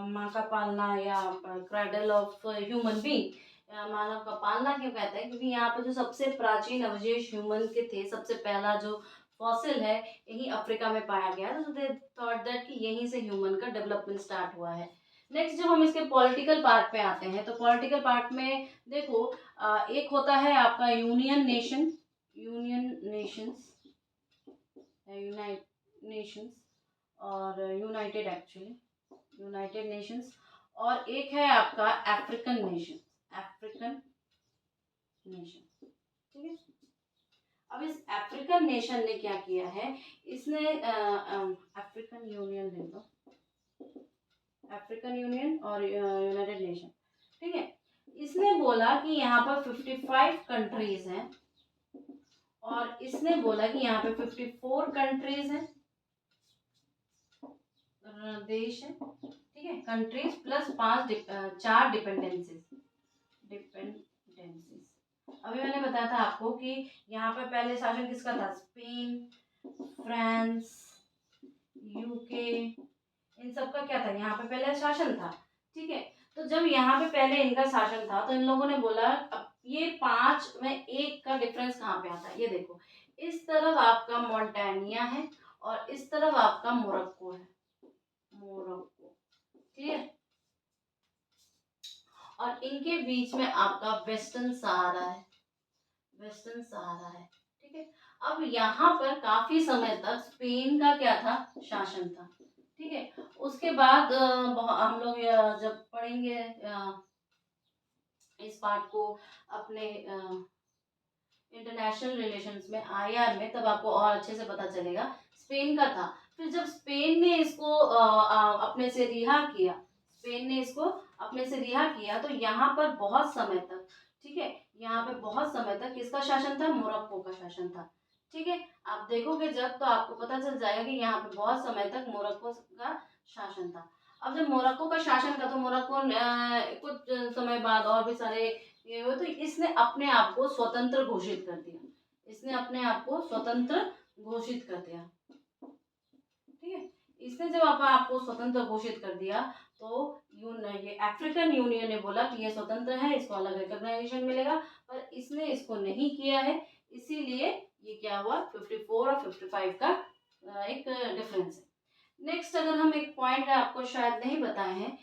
माँ का पालना या क्राइडल ऑफ ह्यूमन बीइंग। मानव का पालना क्यों कहते हैं, क्योंकि यहाँ पे जो सबसे प्राचीन अवशेष ह्यूमन के थे, सबसे पहला जो फॉसिल है यही अफ्रीका में पाया गया था। तो दे थॉट दैट कि यहीं से ह्यूमन का डेवलपमेंट स्टार्ट हुआ है। नेक्स्ट जब हम इसके पॉलिटिकल पार्ट पे आते हैं तो पॉलिटिकल पार्ट में देखो एक होता है आपका union nation, union Nations, United Nations और यूनाइटेड एक्चुअली यूनाइटेड नेशंस, और एक है आपका अफ्रीकन नेशन, अफ्रीकन नेशन। ठीक है। अब इस अफ्रीकन नेशन ने क्या किया है, इसने अफ्रीकन यूनियन ले लो, अफ्रीकन यूनियन और यूनाइटेड नेशन। ठीक है। इसने बोला कि यहाँ पर 55 कंट्रीज हैं और इसने बोला कि यहाँ पे 54 कंट्रीज हैं, देश है। ठीक है। Countries plus 4 dependencies, dependencies. अभी मैंने बताया था आपको कि यहाँ पे पहले शासन किसका था, स्पेन, फ्रांस, यूके, इन सब का क्या था, यहाँ पे पहले शासन था। ठीक है। तो जब यहाँ पे पहले इनका शासन था तो इन लोगों ने बोला अब ये 5 में एक का डिफरेंस कहाँ पे आता है, ये देखो इस तरफ आपका मोन्टानिया है और इस तरफ आपका मोरक्को है, मोरक्को। ठीक है। और इनके बीच में आपका वेस्टर्न सहारा है, वेस्टर्न सहारा है। ठीक है। अब यहाँ पर काफी समय तक स्पेन का क्या था, शासन था। ठीक है। उसके बाद हम लोग जब पढ़ेंगे इस पार्ट को अपने इंटरनेशनल रिलेशंस में, आईआर में, तब आपको और अच्छे से पता चलेगा। स्पेन का था, फिर जब स्पेन ने इसको अपने से रिहा किया, स्पेन ने इसको अपने से रिहा किया तो यहाँ पर बहुत समय तक, ठीक है, यहाँ पे बहुत समय तक किसका शासन था, मोरक्को का शासन था। ठीक है। आप देखोगे जब तो आपको पता चल जाएगा कि यहाँ पे बहुत समय तक मोरक्को का शासन था। अब जब मोरक्को का शासन था तो मोरक्को कुछ समय बाद और भी सारे ये हुए तो इसने अपने आप को स्वतंत्र घोषित कर दिया, इसने अपने आप को स्वतंत्र घोषित कर दिया। ठीक है। इसने जब अपने आप को स्वतंत्र घोषित कर दिया तो ये अफ्रीकन यूनियन ने बोला कि ये स्वतंत्र है, इसको अलग रिकॉग्नाइजेशन मिलेगा, पर इसने इसको नहीं किया है, इसीलिए ये क्या हुआ, 54 और 55 का एक डिफरेंस है। नेक्स्ट अगर हम एक पॉइंट है आपको शायद नहीं बताए हैं,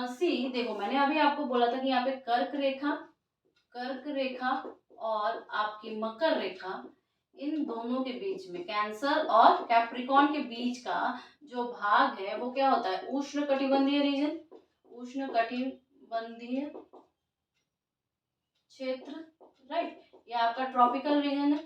सी देखो मैंने अभी आपको बोला था कि यहाँ पे कर्क रेखा, कर्क रेखा और आपकी मकर रेखा, इन दोनों के बीच में कैंसर और कैप्रिकॉन के बीच का जो भाग है वो क्या होता है, उष्ण कटिबंधीय रीजन, उष्ण कटिबंधीय क्षेत्र, राइट। ये आपका ट्रॉपिकल रीजन है,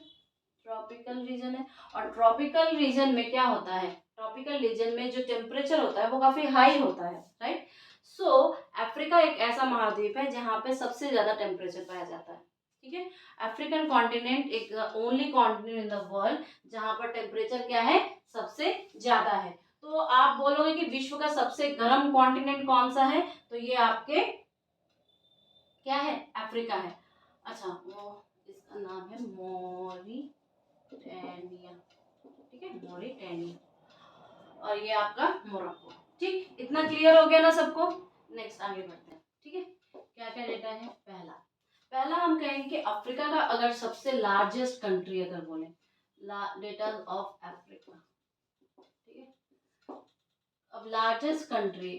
ट्रॉपिकल रीजन है। और ट्रॉपिकल रीजन में क्या होता है, ट्रॉपिकल रीजन में जो टेम्परेचर होता है वो काफी हाई होता है, राइट। सो अफ्रीका एक ऐसा महाद्वीप है जहाँ पे सबसे ज्यादा टेम्परेचर पाया जाता है। ठीक है। अफ्रीकन कॉन्टिनेंट एक only continent in the world जहाँ पर टेम्परेचर क्या है, सबसे ज्यादा है। तो आप बोलोगे कि विश्व का सबसे गर्म कॉन्टिनेंट कौन सा है, तो ये आपके क्या है, अफ्रीका है। अच्छा, वो इसका नाम है मॉरिटेनिया। ठीक है, मॉरिटेनिया। और ये आपका मोरक्को। ठीक, इतना क्लियर हो गया ना सबको। नेक्स्ट आगे बढ़ते हैं। ठीक है। क्या क्या डेटा है, पहला पहला हम कहेंगे कि अफ्रीका का अगर सबसे लार्जेस्ट कंट्री अगर बोले, डेटा ऑफ अफ्रीका। ठीक है। अब लार्जेस्ट कंट्री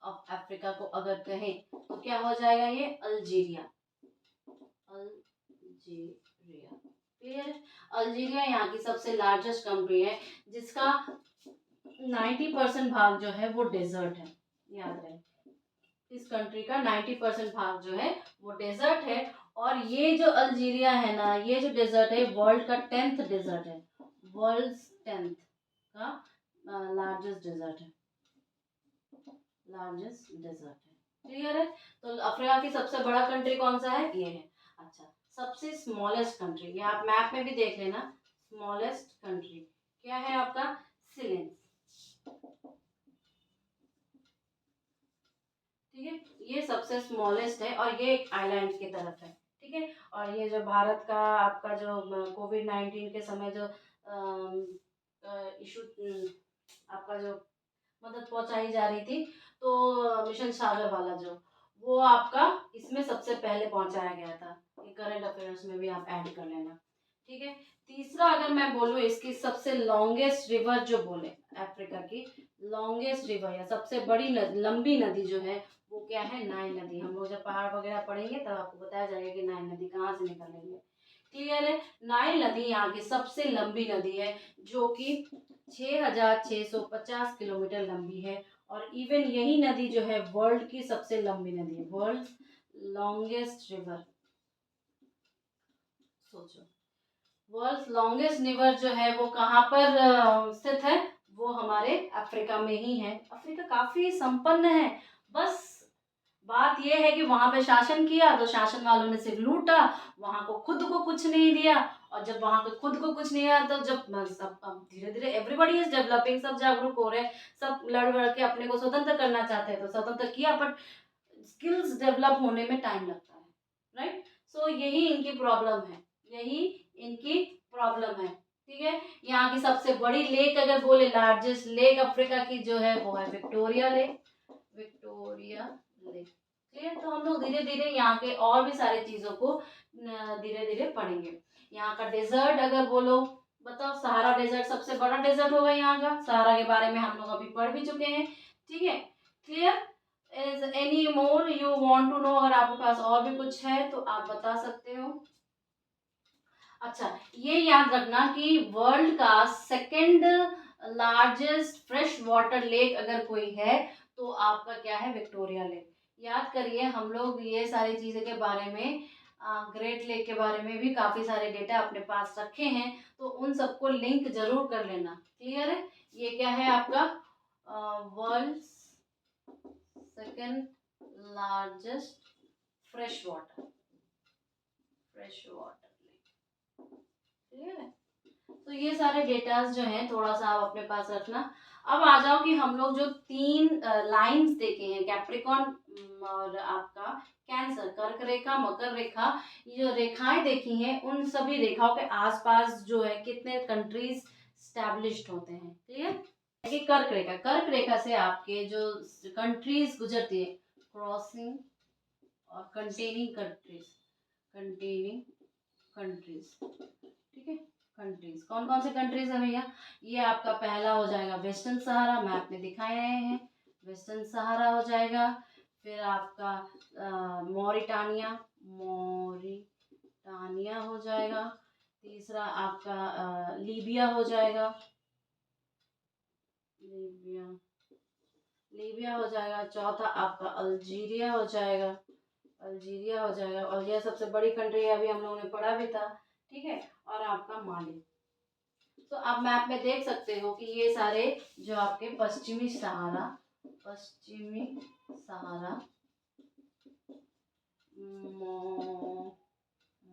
ऑफ अफ्रीका को अगर कहें तो क्या हो जाएगा, ये अल्जीरिया, अल्जीरिया। क्लियर है। अल्जीरिया यहाँ की सबसे लार्जेस्ट कंट्री है जिसका 90% भाग जो है वो डेजर्ट है, याद रहे। इस कंट्री का 90% भाग जो है वो डेजर्ट है। और ये जो अल्जीरिया है ना, ये जो डेजर्ट है वर्ल्ड का 10th डेजर्ट है, वर्ल्ड 10th का लार्जेस्ट डेजर्ट है, लार्जेस्ट डेजर्ट है। क्लियर है? तो अफ्रीका की सबसे बड़ा कंट्री कौन सा है? ये है। अच्छा, सबसे स्मॉलेस्ट कंट्री, ये आप मैप में भी देख लेना, स्मॉलेस्ट कंट्री क्या है आपका? सिलेंस। ठीक है, ये सबसे स्मॉलेस्ट है और ये एक आइलैंड की तरफ है। ठीक है, और ये जो भारत का आपका जो कोविड-19 के समय जो इशू आपका जो मदद पहुंचाई जा रही थी, तो मिशन सागर वाला जो, वो आपका इसमें सबसे पहले पहुंचाया गया था। ये करंट अफेयर्स में भी आप ऐड कर लेना। ठीक है, तीसरा अगर मैं बोलूँ इसकी सबसे लॉन्गेस्ट रिवर जो बोले, अफ्रीका की लॉन्गेस्ट रिवर या सबसे बड़ी नदी, लंबी नदी जो है वो क्या है? नाइल नदी। हम लोग जब पहाड़ वगैरह पढ़ेंगे तब आपको बताया जाएगा कि नाइल नदी कहाँ से निकल रही है। क्लियर है? नाइल नदी यहाँ की सबसे लंबी नदी है, जो कि 6,650 किलोमीटर लंबी है। और इवन यही नदी जो है वर्ल्ड की सबसे लंबी नदी है, वर्ल्ड लॉन्गेस्ट रिवर। सोचो, वर्ल्ड लॉन्गेस्ट रिवर जो है वो कहाँ पर स्थित है? वो हमारे अफ्रीका में ही है। अफ्रीका काफी संपन्न है, बस बात यह है कि वहां पे शासन किया तो शासन वालों ने सिर्फ लूटा, वहां को खुद को कुछ नहीं दिया। और जब वहां को खुद को कुछ नहीं आया तो जब सब अब धीरे धीरे एवरीबॉडी इज डेवलपिंग, सब जागरूक हो रहे हैं, सब लड़ बड़ के अपने को स्वतंत्र करना चाहते हैं, तो स्वतंत्र किया, बट स्किल्स डेवलप होने में टाइम लगता है, राइट? सो यही इनकी प्रॉब्लम है, यही इनकी प्रॉब्लम है। ठीक है, यहाँ की सबसे बड़ी लेक अगर बोले, लार्जेस्ट लेक अफ्रीका की जो है वो है Victoria lake, Victoria lake. Clear? तो हम लोग धीरे धीरे यहाँ के और भी सारी चीजों को धीरे धीरे पढ़ेंगे। यहाँ का डेजर्ट अगर बोलो, बताओ, सहारा डेजर्ट सबसे बड़ा डेजर्ट होगा यहाँ का, सहारा के बारे में हम लोग अभी पढ़ भी चुके हैं। ठीक है, clear? Is any more you want to know? अगर आपके पास और भी कुछ है तो आप बता सकते हो। अच्छा, ये याद रखना कि वर्ल्ड का second largest fresh water lake अगर कोई है तो आपका क्या है? Victoria lake. याद करिए, हम लोग ये सारी चीज़ें के बारे में, ग्रेट लेक के बारे में भी काफ़ी सारे डेटा अपने पास रखे हैं, तो उन सबको लिंक जरूर कर लेना। क्लियर है? ये क्या है आपका? World second largest fresh water, fresh water lake. Clear है? तो ये सारे डेटाज जो हैं थोड़ा सा आप अपने पास रखना। अब आ जाओ कि हम लोग जो तीन लाइंस देखे हैं, कैप्रिकॉन और आपका कैंसर, कर्क रेखा, मकर रेखा, ये जो रेखाएं देखी हैं उन सभी रेखाओं के आसपास जो है कितने कंट्रीज स्टैब्लिश्ड होते हैं। क्लियर? कि कर्क रेखा, कर्क रेखा से आपके जो कंट्रीज गुजरती है, क्रॉसिंग और कंटेनिंग कंट्रीज, कंटेनिंग कंट्रीज। ठीक है, कंट्रीज कौन कौन से कंट्रीज है भैया? ये आपका पहला हो जाएगा वेस्टर्न सहारा, मैप में दिखाए रहे हैं, वेस्टर्न सहारा हो जाएगा। फिर आपका मॉरिटानिया, मॉरिटानिया हो जाएगा। तीसरा आपका लीबिया हो जाएगा, लीबिया, लीबिया हो जाएगा। चौथा आपका अल्जीरिया हो जाएगा, अल्जीरिया हो जाएगा। और यह सबसे बड़ी कंट्री है, अभी हम लोगों ने पढ़ा भी था। ठीक है, और आपका माली। तो आप मैप में देख सकते हो कि ये सारे जो आपके पश्चिमी सहारा, पश्चिमी सहारा,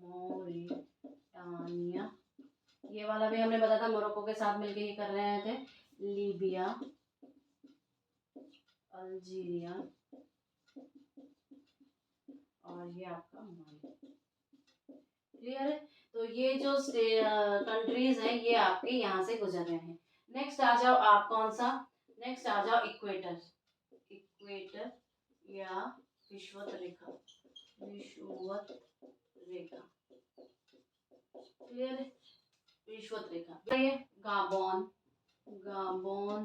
मोरिटानिया, ये वाला भी हमने बताया था, मोरक्को के साथ मिलके ही कर रहे थे, लीबिया, अल्जीरिया और ये आपका माली। क्लियर है? तो ये जो कंट्रीज हैं ये आपके यहाँ से गुजर रहे हैं। नेक्स्ट आ जाओ आप कौन सा? नेक्स्ट आ जाओ इक्वेटर, इक्वेटर या विषुवत रेखा, विषुवत रेखा। क्लियर है? विषुवत रेखा, ये गाबोन, गाबोन,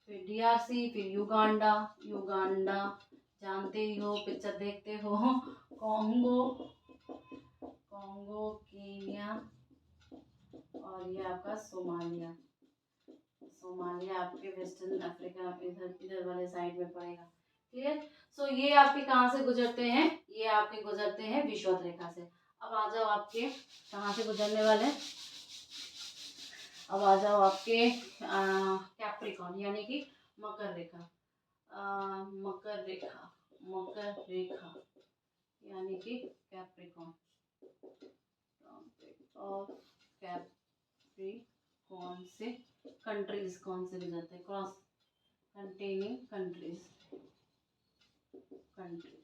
फिर डीआरसी, फिर युगांडा, युगांडा जानते ही हो, पिक्चर देखते हो, कॉन्गो, कॉन्गो, कीनिया और ये आपका सोमालिया, सोमालिया आपके वेस्टर्न अफ्रीका इधर इधर वाले साइड में पड़ेगा। क्लियर? सो ये आपके कहाँ से गुजरते हैं? ये आपके गुजरते हैं विषुवत रेखा से। अब आ जाओ आपके कहाँ से गुजरने वाले हैं? अब आ जाओ आपके कैप्रिकॉन यानी कि मकर रेखा। मकर रेखा, मकर रेखा यानी कि कैप्रिकॉन, ऑफ कैप्रिकॉन से कंट्रीज कौन से गुजरते हैं, क्रॉस कंटेनिंग कंट्रीज, कंट्रीज,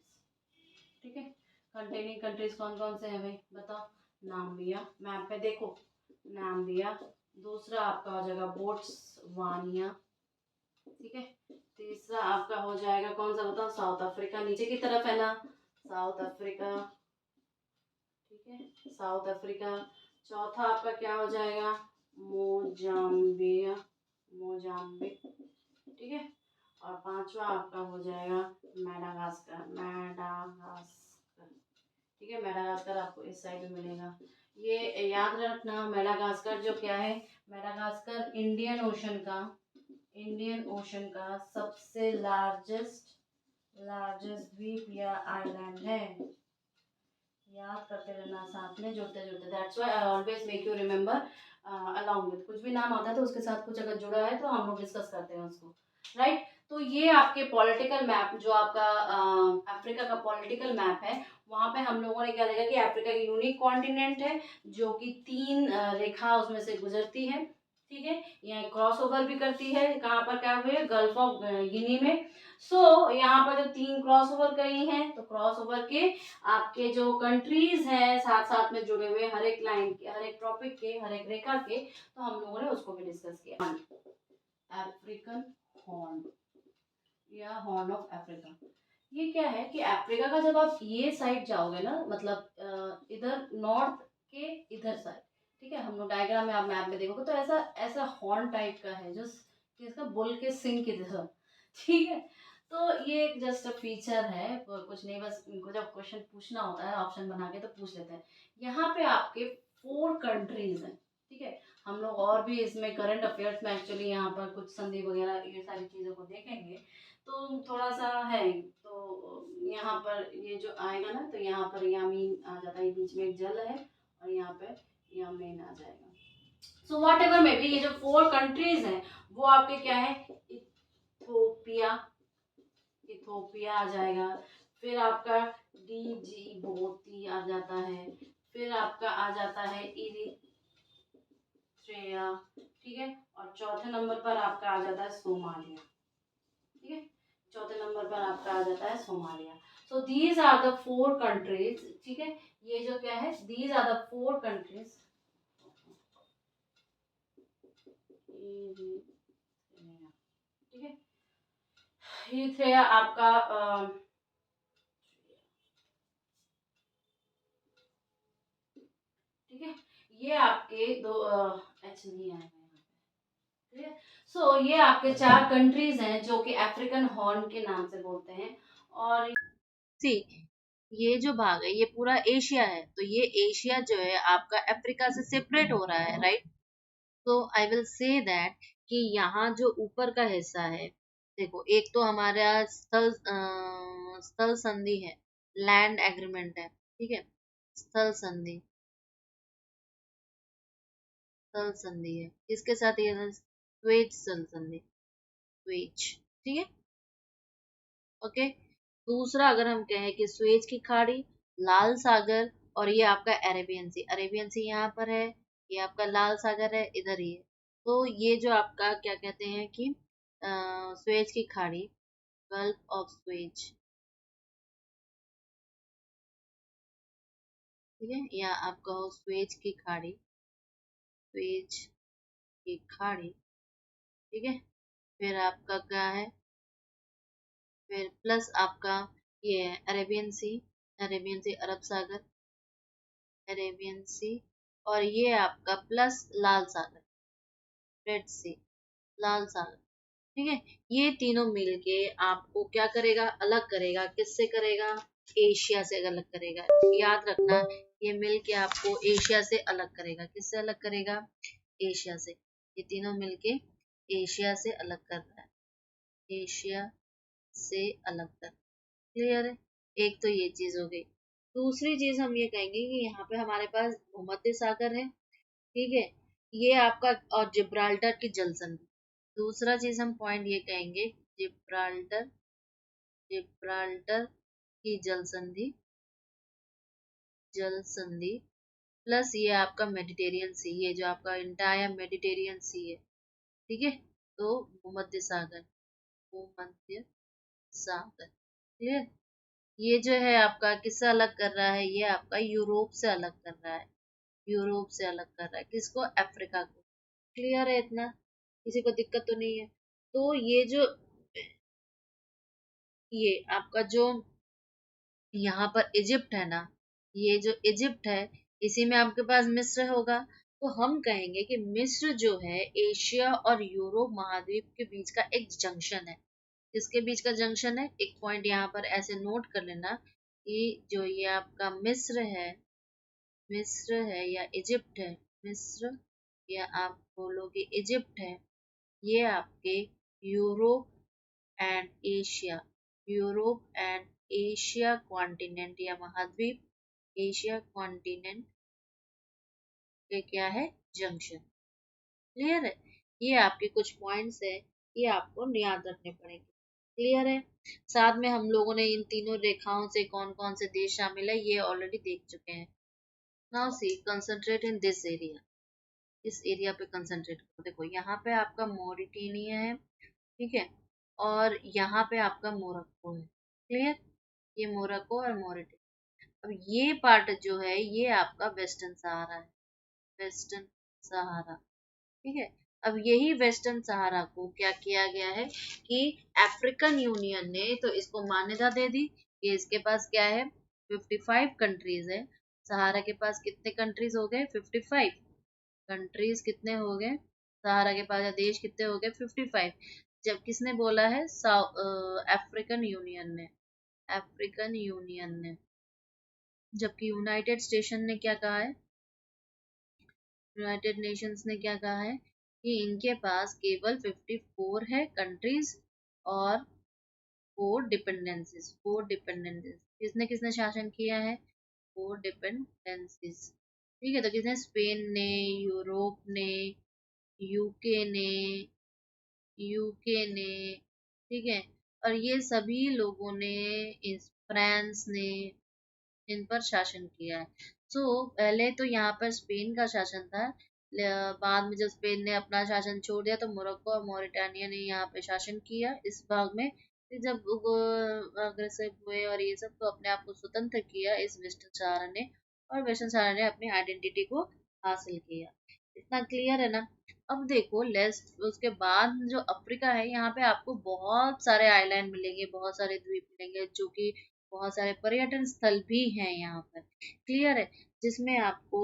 ठीक है। कंटेनिंग कंट्रीज कौन कौन से हैं भाई बताओ, नाम्बिया, मैप पे देखो, नाम्बिया, दूसरा आपका हो जाएगा बोट्सवानिया, ठीक है। तीसरा आपका हो जाएगा कौन सा बताओ, साउथ अफ्रीका, नीचे की तरफ है ना, साउथ अफ्रीका, ठीक है, साउथ अफ्रीका। चौथा आपका क्या हो जाएगा, मोजाम्बिया, मोजाम्बिक, ठीक है। और पांचवा आपका हो जाएगा मेडागास्कर, मेडागास्कर, ठीक है। मेडागास्कर आपको इस साइड में मिलेगा। ये याद रखना, मेडागास्कर जो क्या है, मेडागास्कर इंडियन ओशन का सबसे लार्जेस्ट द्वीप या आइलैंड है। याद करते रहना, साथ में जुड़ते जुड़ते, that's why I always make you remember along with, कुछ भी नाम आता है तो उसके साथ कुछ अगर जुड़ा है तो हम लोग डिस्कस करते हैं उसको, राइट। तो ये आपके पॉलिटिकल मैप, जो आपका अफ्रीका का पॉलिटिकल मैप है, वहाँ पे हम लोगों ने क्या देखा कि अफ्रीका की यूनिक कॉन्टिनेंट है जो कि 3 रेखा उसमें से गुजरती है, ठीक है। यहाँ क्रॉस ओवर भी करती है, कहाँ पर क्या हुए, गल्फ ऑफ गिनी में। यहाँ पर जो 3 क्रॉस ओवर करी हैं, तो क्रॉस ओवर के आपके जो कंट्रीज हैं साथ साथ में जुड़े हुए, हर एक लाइन के, हर एक टॉपिक के, हर एक रेखा के, तो हम लोगों ने उसको भी डिस्कस किया। अफ्रीकन हॉर्न या हॉर्न ऑफ अफ्रीका, ये क्या है कि अफ्रीका का जब आप ये साइड जाओगे ना, मतलब इधर नॉर्थ के इधर साइड, ठीक है, हम लोग डायग्राम में आप मैप में देखोगे तो ऐसा ऐसा हॉर्न टाइप का है जो कि इसका बुल के सिंग की तरह, ठीक है। तो ये जस्ट अ फीचर है, कुछ नहीं, बस इनको जब क्वेश्चन पूछना होता है ऑप्शन बना के तो पूछ लेते हैं। यहाँ पे आपके 4 कंट्रीज हैं, ठीक है। हम लोग और भी इसमें करंट अफेयर्स में एक्चुअली यहाँ पर कुछ संधि वगैरह ये सारी चीज़ों को देखेंगे, तो थोड़ा सा है। तो यहाँ पर ये जो आएगा ना, तो यहाँ पर यामीन आ जाता है, ये बीच में एक जल है और यहाँ पे यामीन आ जाएगा। सो वॉट एवर में भी ये जो 4 कंट्रीज हैं वो आपके क्या है, इथोपिया, इथोपिया आ जाएगा, फिर आपका डिजिबोती आ जाता है, फिर आपका आ जाता है इरिट्रिया, ठीक है। और चौथे नंबर पर आपका आ जाता है सोमालिया, ठीक है। चौथे नंबर पर आपका आ जाता है Somalia. So these are the 4 countries, ठीक है। ये जो क्या है, दीज आर द 4 कंट्रीज, ठीक है। इरिट्रिया आपका ठीक है, ये आपके दो एच नहीं आएगा यहाँ पे, ठीक है। सो ये आपके 4 कंट्रीज हैं जो कि अफ्रीकन हॉर्न के नाम से बोलते हैं। और सी ये जो भाग है ये पूरा एशिया है, तो ये एशिया जो है आपका अफ्रीका से सेपरेट हो रहा है, राइट। तो आई विल से दैट कि यहाँ जो ऊपर का हिस्सा है, देखो एक तो हमारा स्थल संधि है, लैंड एग्रीमेंट है, ठीक है। स्थल संधि, स्थल संधि है, किसके साथ, ये है स्वेज स्थल संधि, स्वेज, ठीक है, ओके। दूसरा अगर हम कहें कि स्वेज की खाड़ी, लाल सागर, और ये आपका अरेबियन सी, अरेबियन सी यहाँ पर है, ये आपका लाल सागर है इधर ही है। तो ये जो आपका क्या कहते हैं कि स्वेज की खाड़ी, गल्फ ऑफ स्वेज, ठीक है, या आपका हो स्वेज की खाड़ी, स्वेज की खाड़ी, ठीक है। फिर आपका क्या है, फिर प्लस आपका ये है अरेबियन सी, अरेबियन सी अरब सागर, अरेबियन सी, और ये आपका प्लस लाल सागर, रेड सी, लाल सागर, ठीक है। ये तीनों मिलके आपको क्या करेगा, अलग करेगा, किससे करेगा, एशिया से अलग करेगा। याद रखना, ये मिलके आपको एशिया से अलग करेगा, किससे अलग करेगा, एशिया से। ये तीनों मिलके एशिया से अलग कर रहा है, एशिया से अलग कर, क्लियर है। एक तो ये चीज हो गई। दूसरी चीज हम ये कहेंगे कि यहाँ पे हमारे पास भूमध्य सागर है, ठीक है, ये आपका, और जिब्राल्टर की जल संधि। दूसरा चीज हम पॉइंट ये कहेंगे, जिब्राल्टर जिब्राल्टर की जल संधि प्लस ये आपका मेडिटेरियन सी, ये जो आपका इंटायर मेडिटेरियन सी है, ठीक है। तो भूमध्य सागर क्लियर। ये जो है आपका किससे अलग कर रहा है, ये आपका यूरोप से अलग कर रहा है, यूरोप से अलग कर रहा है किसको, अफ्रीका को। क्लियर है इतना, किसी को दिक्कत तो नहीं है। तो ये आपका जो यहाँ पर इजिप्ट है ना, ये जो इजिप्ट है इसी में आपके पास मिस्र होगा। तो हम कहेंगे कि मिस्र जो है एशिया और यूरोप महाद्वीप के बीच का एक जंक्शन है। किसके बीच का जंक्शन है, एक पॉइंट यहाँ पर ऐसे नोट कर लेना कि जो ये आपका मिस्र है या इजिप्ट है, मिस्र या आप बोलोगे इजिप्ट है, ये आपके Europe and Asia, Europe and Asia continent या महाद्वीप, एशिया कॉन्टिनेंट के क्या है, जंक्शन। क्लियर है। ये आपके कुछ पॉइंट्स है, ये आपको याद रखने पड़ेंगे। क्लियर है। साथ में हम लोगों ने इन तीनों रेखाओं से कौन कौन से देश शामिल है ये ऑलरेडी देख चुके हैं। Now see concentrate in this area, इस एरिया पे कंसंट्रेट करो। देखो यहाँ पे आपका मॉरिटेनिया है, ठीक है, और यहाँ पे आपका मोरक्को है। क्लियर। ये मोरक्को और मॉरिटेनिया। अब ये पार्ट जो है ये आपका वेस्टर्न सहारा है, वेस्टर्न सहारा, ठीक है। अब यही वेस्टर्न सहारा को क्या किया गया है कि अफ्रीकन यूनियन ने तो इसको मान्यता दे दी कि इसके पास क्या है, 55 कंट्रीज है। सहारा के पास कितने कंट्रीज हो गए, 55 कंट्रीज कितने हो गए, सहारा के पास देश कितने हो गए, 55। जब किसने बोला है, अफ्रीकन यूनियन ने, अफ्रीकन यूनियन ने। जबकि यूनाइटेड स्टेशन ने क्या कहा है, यूनाइटेड नेशंस ने क्या कहा है कि इनके पास केवल 54 है कंट्रीज और 4 डिपेंडेंसीज। किसने किसने शासन किया है, 4 डिपेंडेंसीज, ठीक है। तो किसने, स्पेन ने, यूरोप ने, यूके ने, यूके ने, ठीक है, और ये सभी लोगों ने, इस फ्रांस ने, इन पर शासन किया है। पहले तो यहाँ पर स्पेन का शासन था, बाद में जब स्पेन ने अपना शासन छोड़ दिया तो मोरक्को और मॉरिटानिया ने यहाँ पे शासन किया इस भाग में। फिर जब अग्रसर हुए और ये सब, तो अपने आप को स्वतंत्र किया इस वेस्टर्न सहारा ने, और वेस्टर्न सहारा ने अपनी आइडेंटिटी को हासिल किया। इतना क्लियर है ना। अब देखो लेस्ट, उसके बाद जो अफ्रीका है यहाँ पे आपको बहुत सारे आइलैंड मिलेंगे, बहुत सारे द्वीप मिलेंगे, जो कि बहुत सारे पर्यटन स्थल भी हैं यहाँ पर। क्लियर है। जिसमें आपको,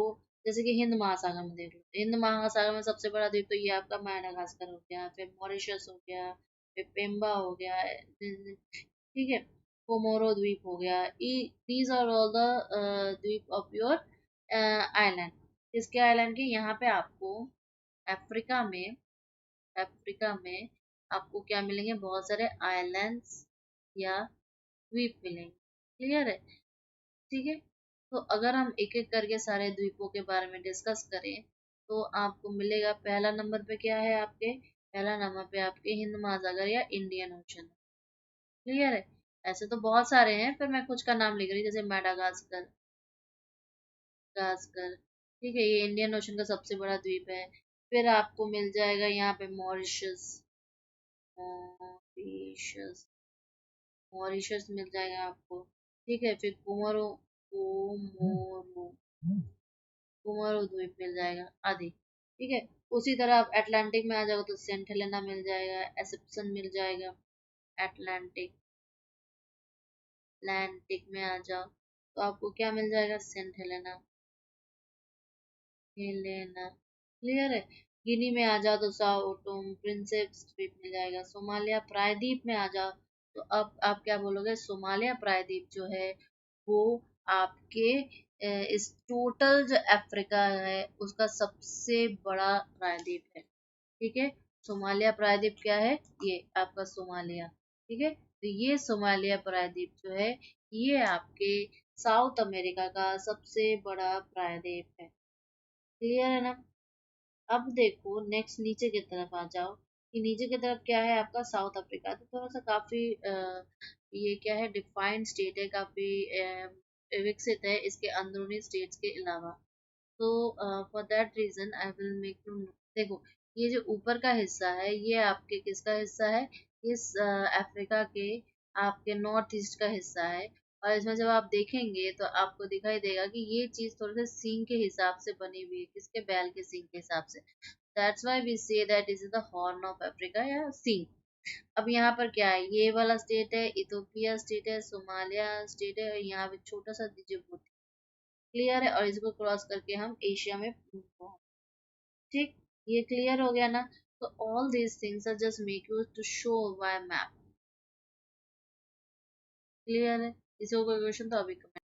जैसे कि हिंद महासागर में देख लो, हिंद महासागर में सबसे बड़ा द्वीप तो ये आपका माडागास्कर हो गया, फिर मॉरिशस हो गया, फिर पेम्बा हो गया, ठीक है, कोमोरो द्वीप हो गया। दीज आर ऑल द द्वीप ऑफ योर आइलैंड। किसके आइलैंड के, यहाँ पे आपको अफ्रीका में, अफ्रीका में आपको क्या मिलेंगे, बहुत सारे आइलैंड्स या द्वीप मिलेंगे। क्लियर है। ठीक है। तो अगर हम एक एक करके सारे द्वीपों के बारे में डिस्कस करें तो आपको मिलेगा, पहला नंबर पे क्या है आपके, पहला नंबर पे आपके हिंद महासागर या इंडियन ओशन। क्लियर है। ऐसे तो बहुत सारे हैं, पर मैं कुछ का नाम लिख रही हूँ, जैसे मेडागास्कर, गास्कर, ठीक है, ये इंडियन ओशन का सबसे बड़ा द्वीप है। फिर आपको मिल जाएगा यहाँ पे मॉरिशस, मॉरिशस, मॉरिशस मिल जाएगा आपको, ठीक है। फिर कोमोरो, कोमोरो द्वीप मिल जाएगा आदि, ठीक है। उसी तरह आप अटलांटिक में आ जाओ तो सेंट हेलेना मिल जाएगा, एसेप्सन मिल जाएगा। अटलांटिक, अटलांटिक में आ जाओ तो आपको क्या मिल जाएगा, सेंट हेलेना, हेलेना। क्लियर है। गिनी में आ जाओ तो साओ टोम प्रिंसेप द्वीप मिल जाएगा। सोमालिया प्रायद्वीप में आ जाओ तो अब आप क्या बोलोगे, सोमालिया प्रायद्वीप जो है वो आपके इस टोटल जो अफ्रीका है उसका सबसे बड़ा प्रायद्वीप है। ठीक है। सोमालिया प्रायद्वीप क्या है, ये आपका सोमालिया, ठीक है। तो ये सोमालिया प्रायद्वीप जो है ये आपके साउथ अमेरिका का सबसे बड़ा प्रायद्वीप है। क्लियर है ना। अब देखो नेक्स्ट नीचे की तरफ आ जाओ, ये नीचे की तरफ क्या है आपका साउथ अफ्रीका, तो थोड़ा सा काफी ये क्या है डिफाइंड स्टेट है, काफी विकसित है इसके अंदरूनी स्टेट्स के अलावा। तो for that reason I will make you देखो, ये जो ऊपर का हिस्सा है ये आपके किसका हिस्सा है, इस अफ्रीका के आपके नॉर्थ ईस्ट का हिस्सा है। और इसमें जब आप देखेंगे तो आपको दिखाई देगा कि ये चीज थोड़े से सींग के हिसाब से बनी हुई है, किसके बैल के सींग के हिसाब से। That's why we say that is the horn of Africa या सींग। अब यहाँ पर क्या है, ये वाला स्टेट है, इथोपिया स्टेट है, सोमालिया स्टेट है, और यहाँ पे छोटा सा जिबूती। क्लियर है, और इसको क्रॉस करके हम एशिया में पहुंच। ठीक, ये क्लियर हो गया ना। तो all these things are just make you to show by map. Clear है, किसी को कोई क्वेश्चन तो अभी कमेंट